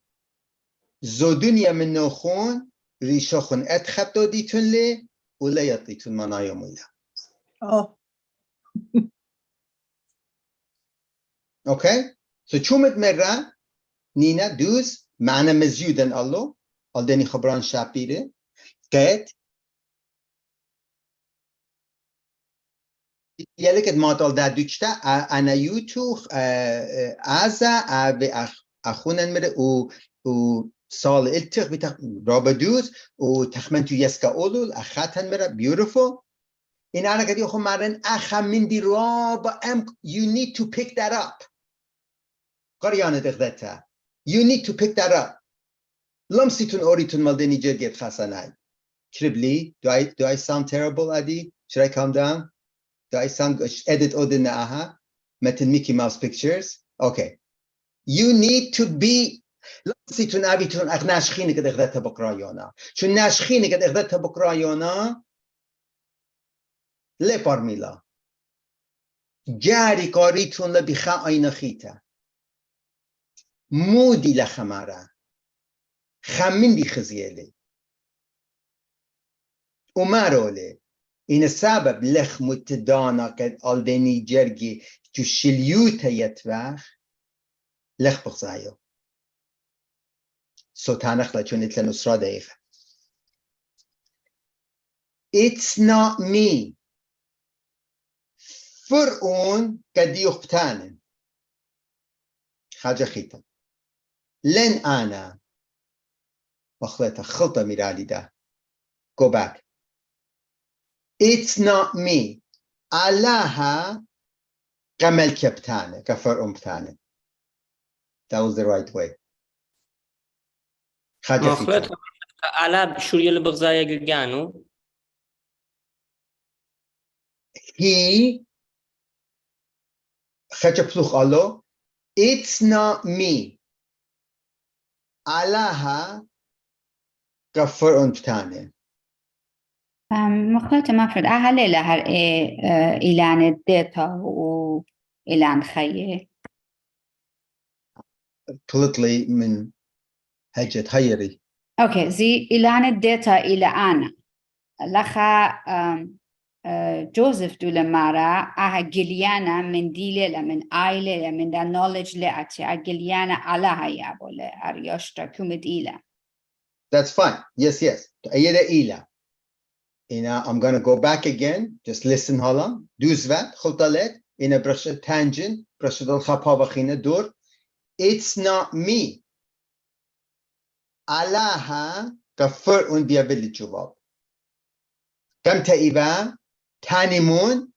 زو دنيا من نوخون ريشوخن أتخطو ديتون لي ولا يطيتون منايا مولا أوكي سو چومت مرة نينا دوز معنى مزيودن الله ألدني خبران شابيره قد يلي قد ما طال دا دوشتا أنا يوتو أزا أخونن مره و سال التخ بتخ رابدوز و تخمنتو يسكا أولول أخاتن مره beautiful إن أنا قد يخو مرن أخمن دي رابا you need to pick that up قريانة دغدتا you need to pick that up لمسيتون أوريتون مالدني جرگت خسناي كربلي do I sound terrible Adi should I calm down do I sound edit odin aha metin Mickey Mouse pictures okay you need to be لمسيتون أبيتون أغناش خيني قد اغدتها بقرايونا شو ناش خيني قد اغدتها بقرايونا لي بارميلا جاري قاريتون لبخا أين خيتا مودي لخمارة خمين دي خزيالي ومارولي إن السبب لخ متدانا قد ألدني جرجي جو شليوتا يتوخ لخ بغزايو سوتانخ لچون اتلا نصرا دقيقة It's not me فرعون قد يقتانن حاجة خيطة لن أنا مخلطة خلطة ميرالي ده go back It's not me Allaha قمل كبتانه كفرعون بتانه That was the right way حاجة خيطة مخلط على شو يلي بغزايا جانو He خاجة بلوخ الله It's not me Allaha كفرعون بتانه مخلطة مفرد أهلي لهر إعلان الداتا وإعلان خيه politically من هجة هيري. اوكي زي إلان الداتا إلى أنا لخا جوزيف دولا مارا جليانا من ديلة من آيلة من دا knowledge لأتي جليانا على هيا بولا أريوشتا كومد إلى. That's fine. Yes, yes. أيدا إلى. I'm going to go back again. Just listen هلا. دوزوات خلطالات. brush a tangent. brush دل خبها بخينا دور. It's not me. Alaha كفر بيابل الجواب. كم تأيبا تانيمون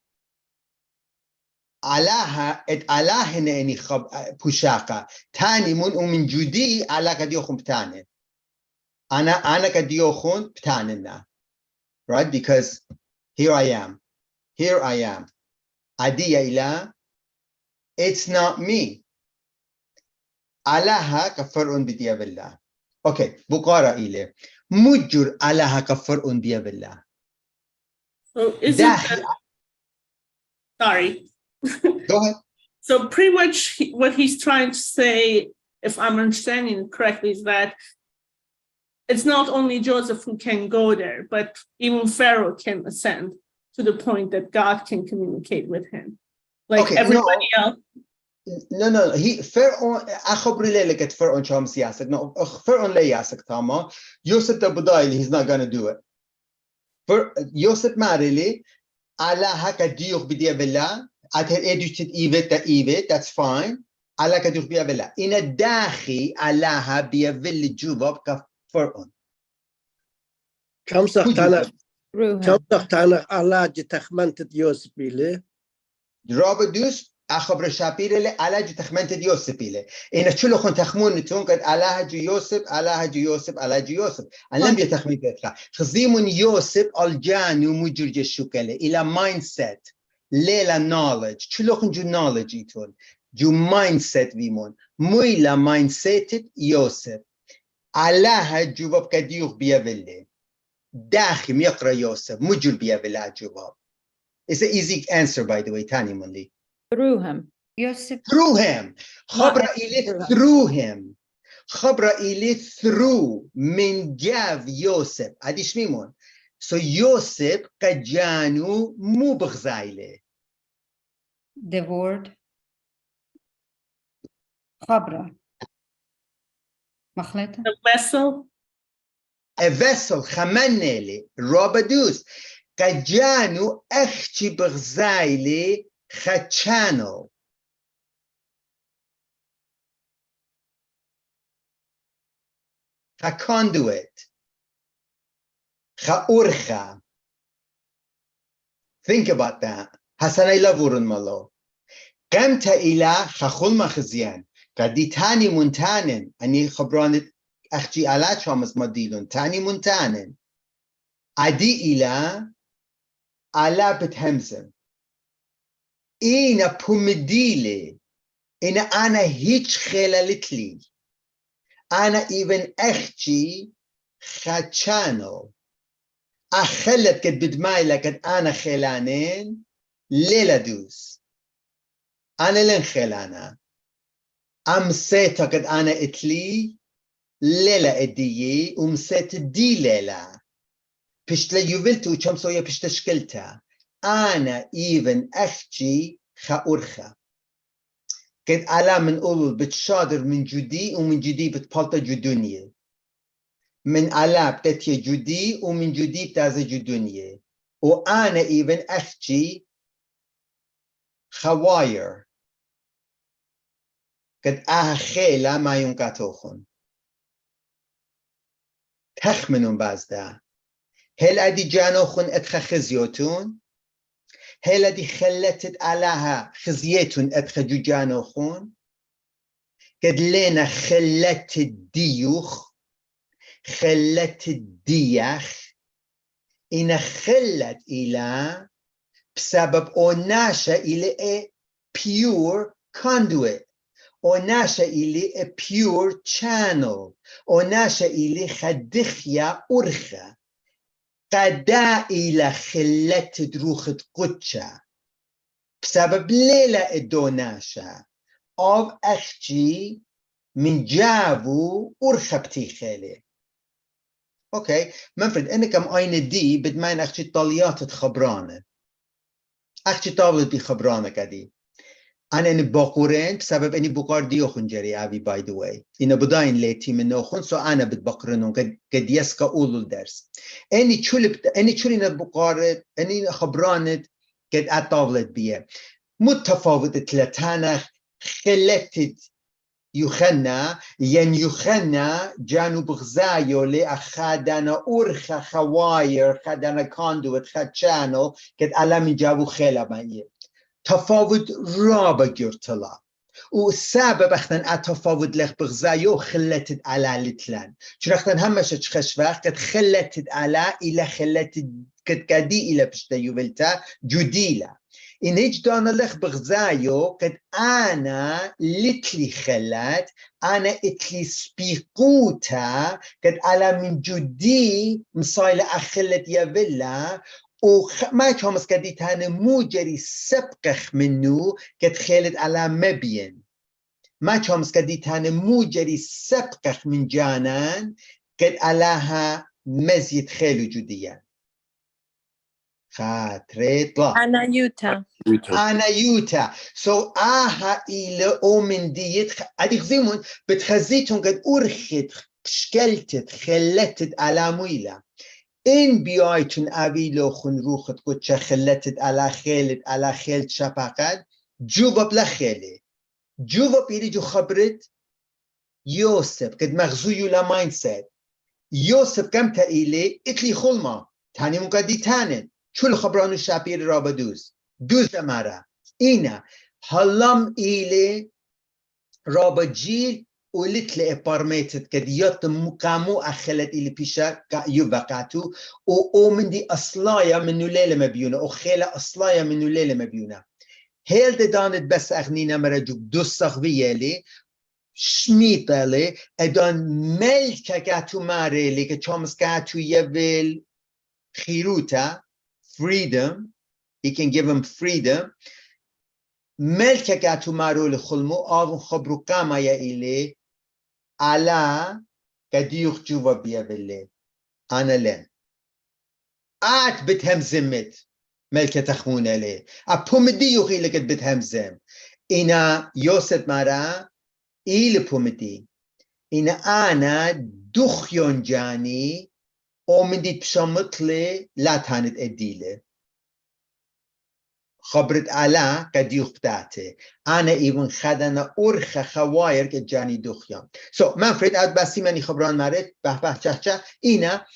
alaha et alaha نأني خب بوشاقة تانيمون ومن جودي على كديوخون بتانين. أنا كديوخون بتانينا. Right? Because here I am. Here I am. Adiya ila. It's not me. Alaha كفر بيابل. Okay, بقارة إليه. مجر علىها كفر بيا بالله. So is it that, sorry. Go ahead. So pretty much what he's trying to say, if I'm understanding correctly, is that it's not only Joseph who can go there, but even Pharaoh can ascend to the point that God can communicate with him. Like okay, everybody else. No. He Pharaoh أخبر لك Pharaoh شام سياسك. No, Pharaoh لا ياسك تاما. Yosef the Budayli, he's not gonna do it. For Yosef Marili, Allah hakadiyuch b'diya billah. At her educated evet, that's fine. Allah kadiyuch b'diya billah. In a dachi, Allah b'diya billah jubab ka Pharaoh. كم Through him. الله جتخمنت يوسف بيله Robadus أخبر شابير له الله جتخمنت يوسف بيله. إن شلو خن تخمون نتون قد الله جو يوسف الله جو يوسف الله جو يوسف. أنا لم يتخمن ذلك. خزيمون يوسف الجانو مجرج الشكلة إلى mindset. ليلا knowledge. شلو خن جو knowledge يتون. جو mindset بيمون. مويلا mindset يوسف. الله جواب كديوخ بيابله. داخل يقرأ يوسف مجر بيابله جواب. It's an easy answer, by the way, Tani Mundi. Through him. يوسف Through him. خبر إلي through him. خبر إلي through من جاف يوسف. عديش ميمون. So يوسف قجانو مو بغزايله. the word خبرة مخلطة The vessel. A vessel خمنيلي روبادوس. قجانو أختي بغزايله خاتشانو. conduit. Urcha. Think about that. Hasanay lavurun malo. Gamta ila chachul machazian. Kadi tani muntanen. Ani chabranit achji ala chamas madilun. Tani muntanen. Adi ila ala bethemzem. Ina pumidile. Ina ana hitch chelalitli. أنا even أختي خاتشانو أخلت كد بدماي لكد أنا خلانين ليلة دوس أنا لين خلانا أمسيتا كد أنا إتلي ليلة إديي ومسيت دي ليلة بشتلا يوفلتو وشمسويا بشتشكلتا أنا even أختي خاورخا كد على من أول بتشادر من جدي ومن جدي بتبلط جدونية من على بتتي جدي ومن جدي بتاز جدونية وأنا إيفن أختي خواير كد خيلة ما ينقطوخن تخمنون بازدا هل أدي جانوخن أتخ خزيوتون هل دي خلتت علىها خزيتون أدخجو جانوخون قد لنا خلت الديوخ خلت الديخ إن خلت إلى بسبب أوناشا إلى pure conduit أوناشا إلى pure channel أوناشا إلى خدخيا أرخا قدا إلى خلت دروخت قدشا بسبب ليلة الدوناشا أو أختي من جابو أرخبتي خالي أوكي منفرد إنكم أين دي بدمين أختي طاليات خبرانة أختي طاولت بي خبرانة كدي أنا إني باقورين بسبب إني بقار ديوخن جري أبي باي ذا واي إنه بداين ليتي من نوخن سو أنا بتبقرنهم قد يسكا أولو الدرس إني شولي بقارة إني خبرانة قد أطاولت بيه متفاوت تلتانخ خلتت يوخنا ين يوخنا جانو بغزايو لأخادنا أورخا خواير خادنا كاندوت خدشانو قد ألم جابو خيلا مايه تفاوت رابا جرتلا وسبب اختن اتفاوت لخ بغزايو خلتت على لتلان چون اختن همش تخش وقت قد خلتت على إلى خلتت قد قدي إلى بشتيو بلتا جديلة إن هيج دانا لخ بغزايو قد أنا لتلي خلت أنا اتلي سبيقوتا قد على من جدي مصايلة أخلت يبلا وما كامس قدي تاني موجري سبقخ منو قد خلت على مبين ما كامس قدي تاني موجري سبقخ من جانان قد علىها مزيد خيلو جديا خاطري طلع أنا يوتا أنا يوتا آها إلى أومن ديت أدي خزيمون بتخزيتون قد أرخت شكلتت خلتت على مويلة إن بيايتون أبيلو خن روخت قد خلتت على خيلت شفاقت جوبا بلا خيلي جوبا بيري جو خبرت يوسف قد مغزويو لا مايندسيت يوسف كم تأيلي اتلي خلما تاني مقدي تانن شو الخبرانو شابير رابا دوز أمارا إينا هلم إيلي رابا جيل ولت لأبارميتت قد يتم مقامو أخلت إلي بيشا يبقاتو ومن دي أصلايا منو ليلة مبيونة وخيلة أصلايا منو ليلة مبيونة هيل دانت بس أغنينا مرجوك دوسخ بيالي شميتالي ادان ملكا قاتو ماريلي كتشامس قاتو يبل خيروتا freedom he can give him freedom ملكا قاتو مارولي خلمو آون خبرو قاما يا إلي على قديوخ جوا بيابلي أنا لين آت بتهم زمت ملكة تخمون لي أبوم ديوخي لقد بتهم زم إنا يوسف مارا إيل بومدي إنا أنا دخيون جاني ومن بشمطلي لا تانت أديلة خبرت على قديوخ بتاعتي أنا إيون خدنا أرخ خواير كجاني دخيون منفرد أد بسي مني خبران مارد به چه إنا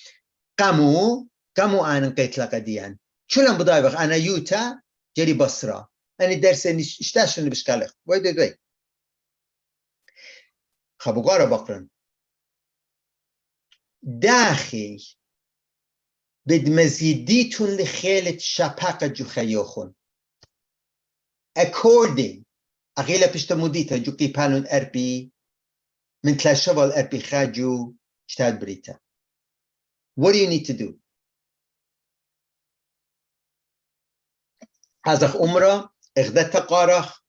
قمو أنا قيت لقديان شو لم بدايبخ أنا يوتا جري بصرة أنا درس اشتاشن بشكالخ ويدوي خبوغارة بقرن داخل بد مزيديتون لخيلة شپاق جو خيوخون according أغيلا بشتموديتا جو كي بالون أربي من تلاشوال أربي خاجو شتاد بريتا what do you need to do هذا عمره اخذت قارخ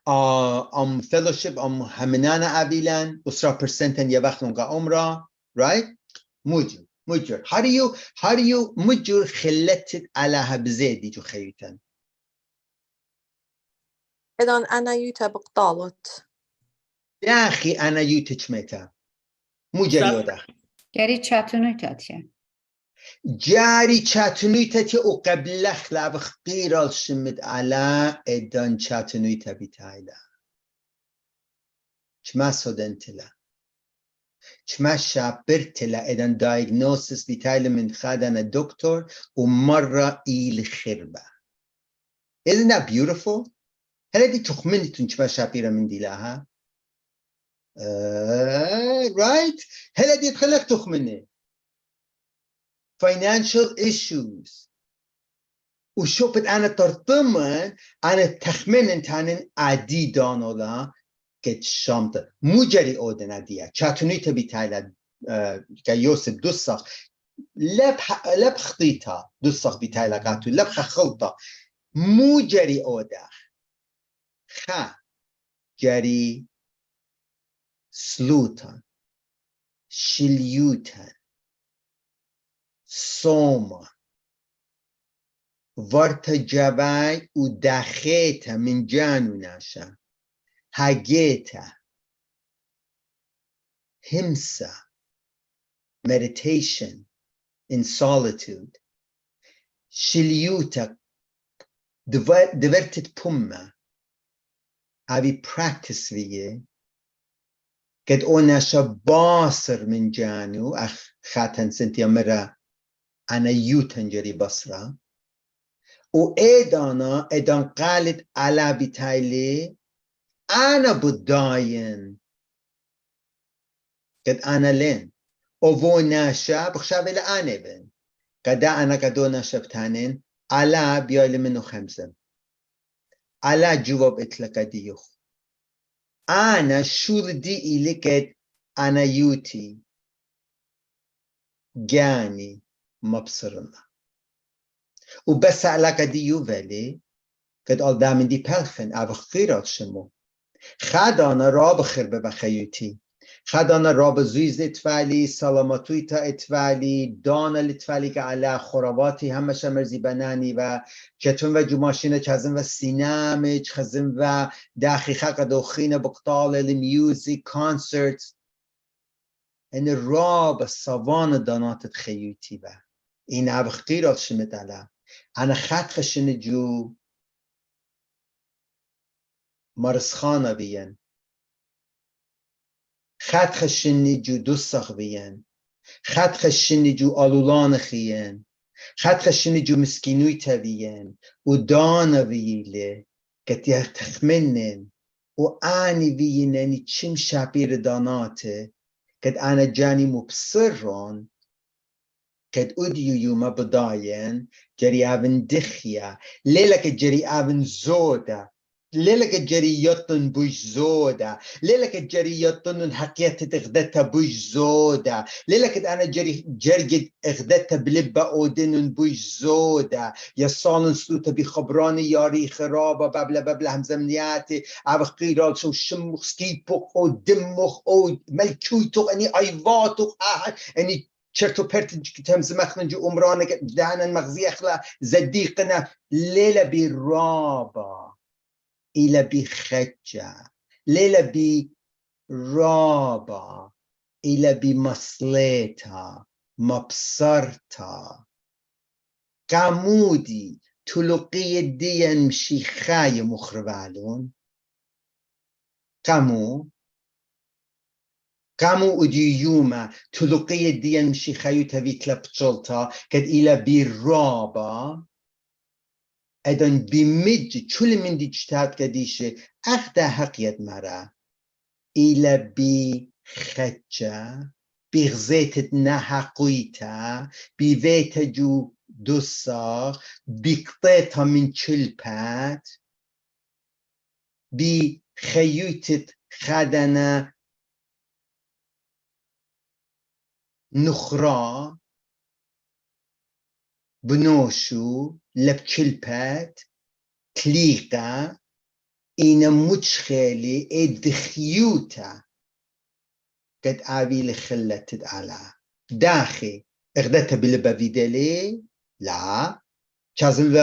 ام fellowship ام همنانا عبيلان أسرة percenten يبخنون قا عمره right مجر how do you مجر خلتت على هبزيدي جو خيوتن إذن أنا يوتا بقطالت داخي أنا يوتش ميتا مجر داخل گری چاتونو تاتیا جاري چاتنويتتي وقبل خلاب خقيرال شمد على ادان چاتنويتا بتايلا چما سودنتلا چما شابرتلا ادان دايجنوسس بتايلا من خادنا دكتور ومرة إيل خربة Isn't that beautiful? هل دي تخمنتون چما شابيرا من ديلاها؟ right? هل دي تخلق تخمنه financial issues وشوفت أنا ترطمن أنا تخمن تانن عادي دانولا كت شامت مجري أودن عادية چاتوني تبي تايلا كيوسف دوسخ لب خطيتا دوسخ بتايلا قاتو لب خلطة مجري أودخ خا جري سلوتان شلیوتان سوما ورت جبای و دخیتا من جانو ناشا هاگیتا همسا meditation in solitude شلیوتا دورتت پوما هاوی practice ویه قد اوناشا باصر من جانو اخ خاتن سنتي مرة أنا يوتن جري بصرة و إيدانا إيدان قالت على بتايلي أنا بداين قد أنا لين أوفو ناشا بخشاب إلى أنا بن قد أنا قدو ناشا بتانين على بيالي منو خمسة على جواب إطلقا ديوخ أنا شول دي إلي قد أنا يوتي جاني مبصرنا وبس علاقة ديو فالي قد قال دامن دي پلخن او خيرات شمو خدانا را بخير ببخيوتي خدانا را بزويز اتفالي سلامتوي تا اتفالي دانا لتفالي كعلا خراباتي همش مرزي بناني و كتون و جماشينة چزن و سينامي چخزن و داخيخة قدوخينة بقطال الميوزيك كونسرت ان را بسوان دانات تخيوتي و این او خيرات شمت علا انا خط خشن جو مرسخانة بيان خط خشن جو دوسخ بيان خط خشن جو آلولان خيان خط خشن جو مسكينوي تبيان ودانا بيلي كتير تخمنن وآني بينني چم شابير داناته كد أنا جاني مبصرون قد أوديو يوما بداين جري آبن دخيا ليلك جري آبن زودا ليلك جري يطن بوش زودا ليلك جري يطن حقيقة تغدتها بوش زودا ليلك أنا جري اغدتها بلبا أودن بوش زودا يا صالن سلوتا بخبراني ياري خرابة ببلا همزمنياتي عبخ قيرال شو شمخ سكيبوخ أو دمخ أو ملكويتوخ أني أيواتوخ أني شرط و پرت تمز مخنج عمرانه دهن مغزی اخلا زديقنا ليلة برابا إلى بخجة ليلة برابا إلى بمصليتا مبصرتا قامودي تلقي ديان مشيخاي مخربالون قامو اديوما تلقي ديان مشيخايو تبيت لبطلتا كد إلى برابا ادن بمج چول من دي جتاب كديشه اخدا حقيت مرا إلى بخجة بغزيت نحقويتا بيويت جو دوساق بقطيتا من چلپت بخيوتت خدنا نخرا بنوشو لبچلپت تليقا إنا متشخيلي ادخيوتا قد آويل خلتت على داخي اغدتا بلبافيدلي لا چازم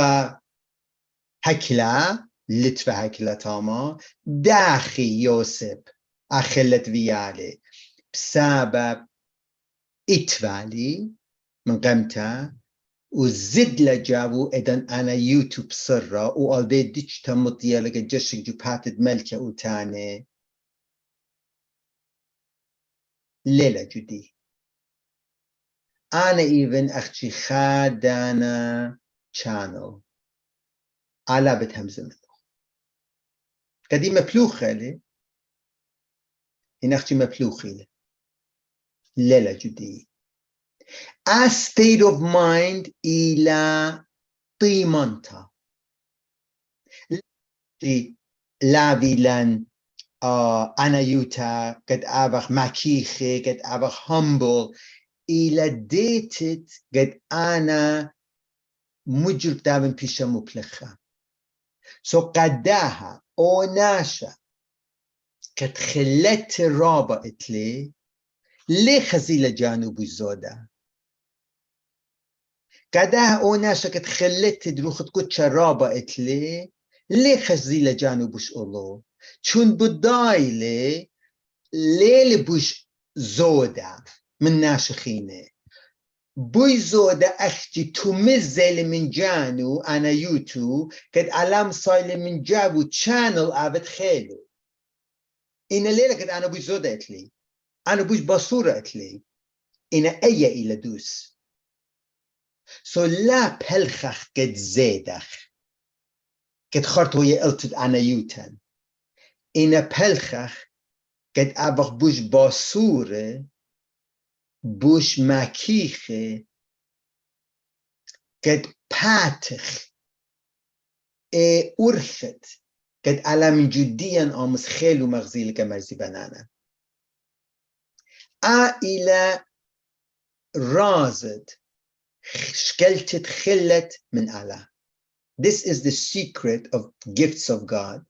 هكلا لطفة هكلا تاما داخي يوسف أخلت ويالي بسبب اتوالي من قمتا وزد لجاو ادن انا يوتيوب سرا وقالدي ديش تمطيا لك جشك جو باتد ملكة وتاني ليلة جدي انا ايفن اختي خادانا channel على بتهمز منه قدي مبلوخة لي إن اختي مبلوخي لي ليلة جدي a state of mind إلى طيمانتا لاوي لن أنا يوتا قد أبخ مكيخي قد أبخ humble إلى ديتت قد أنا مجرب دابن بيشا مبلخة سو قداها أو ناشا كتخلت رابا اتلي ليه خزيلة جانوب الزودة كده أوناشا كتخلت دروخت كتش رابا اتلي ليه خزيلة جانوبش أولو چون بدايلي ليه بوش زودة من ناشخينه بوي زودة أختي تمزل من جانو أنا يوتو كد علام صايل من جابو channel عبد خيلو إن ليلة كد أنا بوش زودة اتلي أنا بوش بصورة اتلي إن أي إلى دوس سو لا بلخخ كد زيدخ كد خرطو يقلتد أنا يوتن إن بلخخ كد أبخ بوش بصورة بوش ماكيخه كد باتخ أرخت كد على جديا آمس خيلو مغزيل كمرزي بنانا إلى رازد شكلت خلت من الله. This is the secret of gifts of God.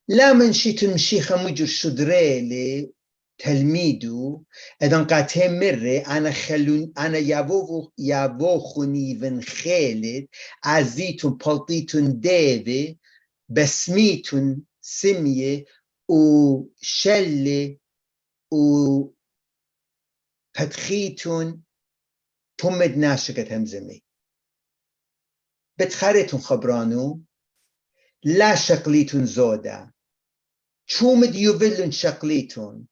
لا من شيتن مشيخة مجر شدريلي تلميذو إذن قاتهم مرة أنا يابوخني فن خالد عزيتن بلطيتن ديفي بسميتن سمية وشلة وفتخيتن تمد ناشكت همزمي بتخارتن خبرانو لا شقليتن زودا چومد يوفلن شقليتن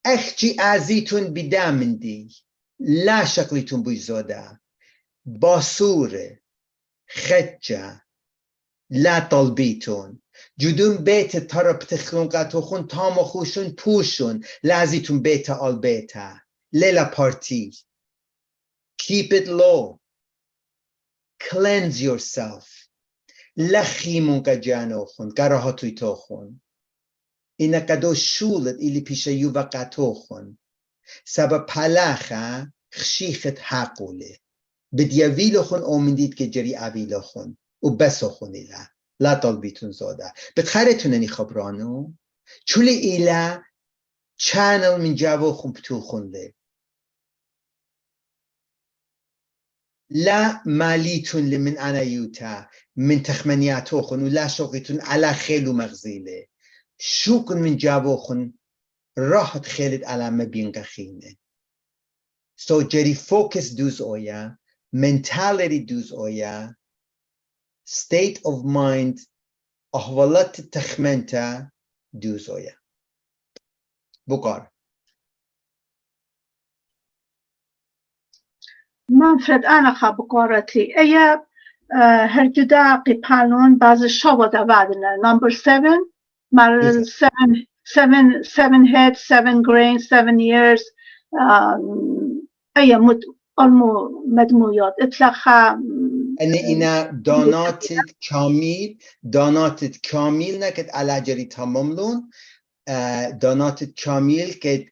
اخجي ازيتن بدامندي لا شقليتن بوي زودا باصورة خجة لا طلبيتن جدون بيت ترى بتخلون قاتوخون تاما خوشون پوشون لازيتن بيت آل بيتا ليلا بارتي keep it low cleanse yourself لخيمون كجانوخون كراهاتوي توخون إنا كدو شولت إلي بيشا يوبا قاتوخون سبب پلاخا خشيخت حاقولي بدياويلوخون اومنديد كجري آويلوخون وبسوخون إلا لا طلبيتون زودا بتخارتون اني خبرانو چولي إلا channel من جاووخون بتوخون لي لا ماليتون لمن أنا يوتا من تخمنياتوخن ولا شوقيتون على خيلو مغزيلة شوكن من جابوخن راحت خيلت على ما بينغخينه so جري focus دوز اويا mentality دوز اويا state of mind أحوالات تخمنتا دوز اويا بقار منفرد أنا خبقارتي أي هرجدا قبالون بعض شابه بعدنا number 7 مر 7 head 7 grain 7 years أي علمو مدمويات إطلاقا إنا دانات كامل نكت على جري تماملون دانات كامل كت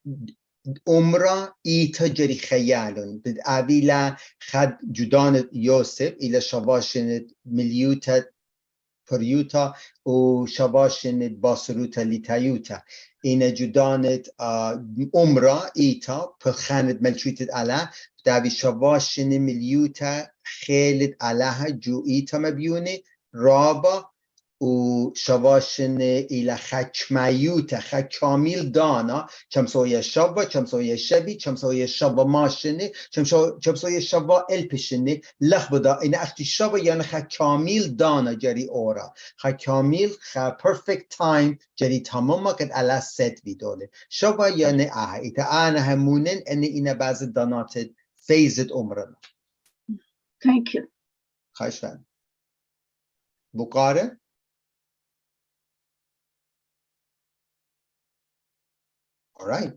عمره ایتا جری خیالون بد اویلا خد جدان یوسف ایلا شباشند ملیوتا پریوتا و شباشند باسروتا لیتایوتا اینا جدانت عمره ایتا پخاند ملچویتت علا داوی شباشند ملیوتا خیلت علا جو ایتا مبیونه رابا و شواشن إلى خچمايوتا خچاميل دانا چمسوية شوا چمسوية شبي چمسوية شوا ماشنه چمسوية شوا الپشنه لخبدا إن أختي شوا يعني خچاميل دانا جري أورا خچاميل خا perfect time جري تماما كد على ست بيدوله شوا يعني إتا أنا همونن إن إنا بعض دانات فيزت عمرنا thank you خواهش فهم بقاره alright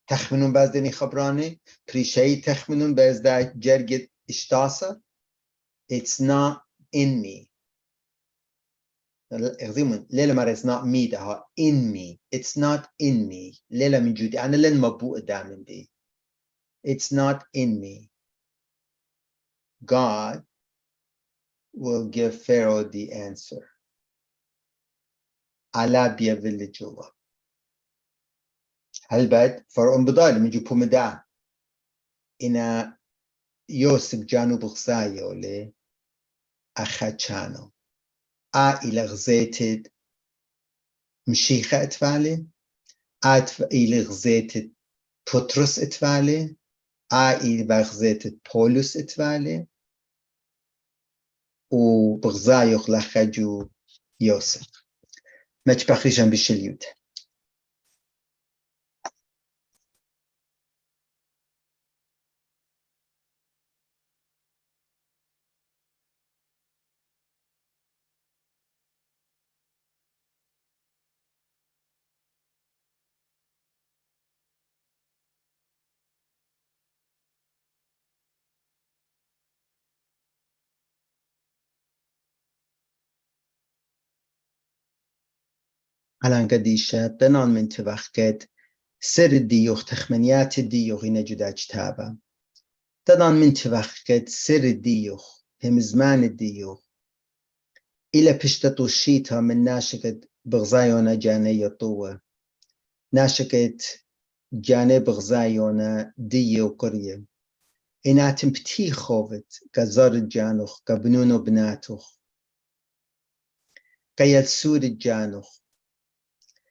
تخمنون بازدني خبراني كريشي تخمنون بازدا جرجت اشتاسا it's not in me اغزيمون ليلة مرة it's not me ده in me it's not in me ليلة من جودي أنا لن مبوء دامن دي it's not in me God will give Pharaoh the answer. على بيفل الجواب. هل بعد فرعون بضال من جبهم دا إنا يوسف جانو بغزايو لي أخاتشانو إلى غزيتد مشيخة اتفالي إلى غزيتد بطرس اتفالي إلى بغزيتد بولس اتفالي وبغزايو لخجو يوسف مش بخيشن بشليوت. الان قديشة بنان من توخكد سر الديوخ تخمنيات الديوخ إنا جداج تابا تنان من توخكد سر الديوخ هم زمان الديوخ إلى بشتتو الشيطة من ناشكت بغزايونا جاني يطوة ناشكت جاني بغزايونا ديو قرية إناتم بتي خوفت كزار الجانوخ كبنونو بناتوخ كيال سور الجانوخ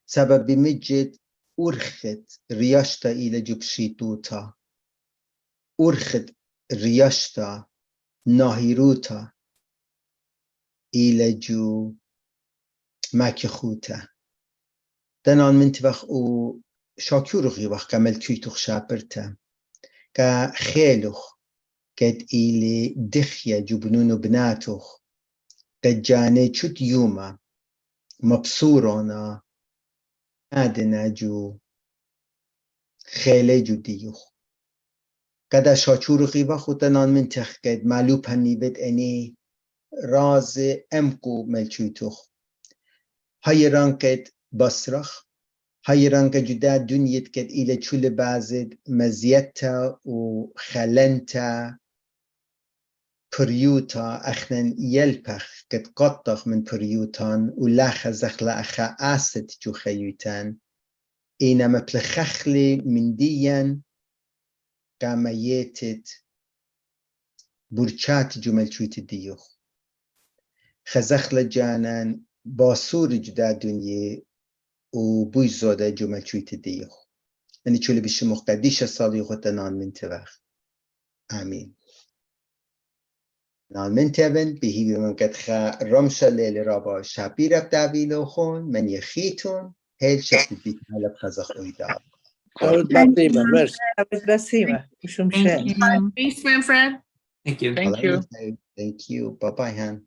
سبب بمجد أرخت رياشتا إلى جبشيتوتا أرخت رياشتا ناهيروتا إلى جو ماكيخوتا دنان من توخ او شاكيورخي وخ كمل كيتوخ شابرتا كا خيلوخ كد إلي دخيا جبنونو بناتوخ قد جاني چوت يوما مبصورونا ادنا جو خيلي جو ديوخ قد شاكيورخي وخ دنان من تخ قد مالو پنيبت اني راز امكو ملچوتوخ هاي رانكت بصرخ هاي رانك جدا دنيت كد إلى چول بازد مزيتا وخلنتا بريوتا أخنن يلبخ كد قطخ من بريوتان ولاخ زخلا أخا آست جو خيوتان إنما بلخخلي من ديان قاما يتت برچات جو ملچوت ديوخ خزخل جانان باسور جدا دنيا وبوي زوده جمل چويت ديوخ يعني چولي بيش مقديش صالي غتنان من توخ آمين نان من تبن بهي من قد خا رمشا ليل رابا شابي رب دعويلو خون من يخيتون هيل شكل بيت هلب خزخ اويدا داود Thank بسيمة you. مرسي بس بسيمة وشو Thank مشان you. Peace, Manfred. Thank you. Thank you. Thank you. Bye bye, Han.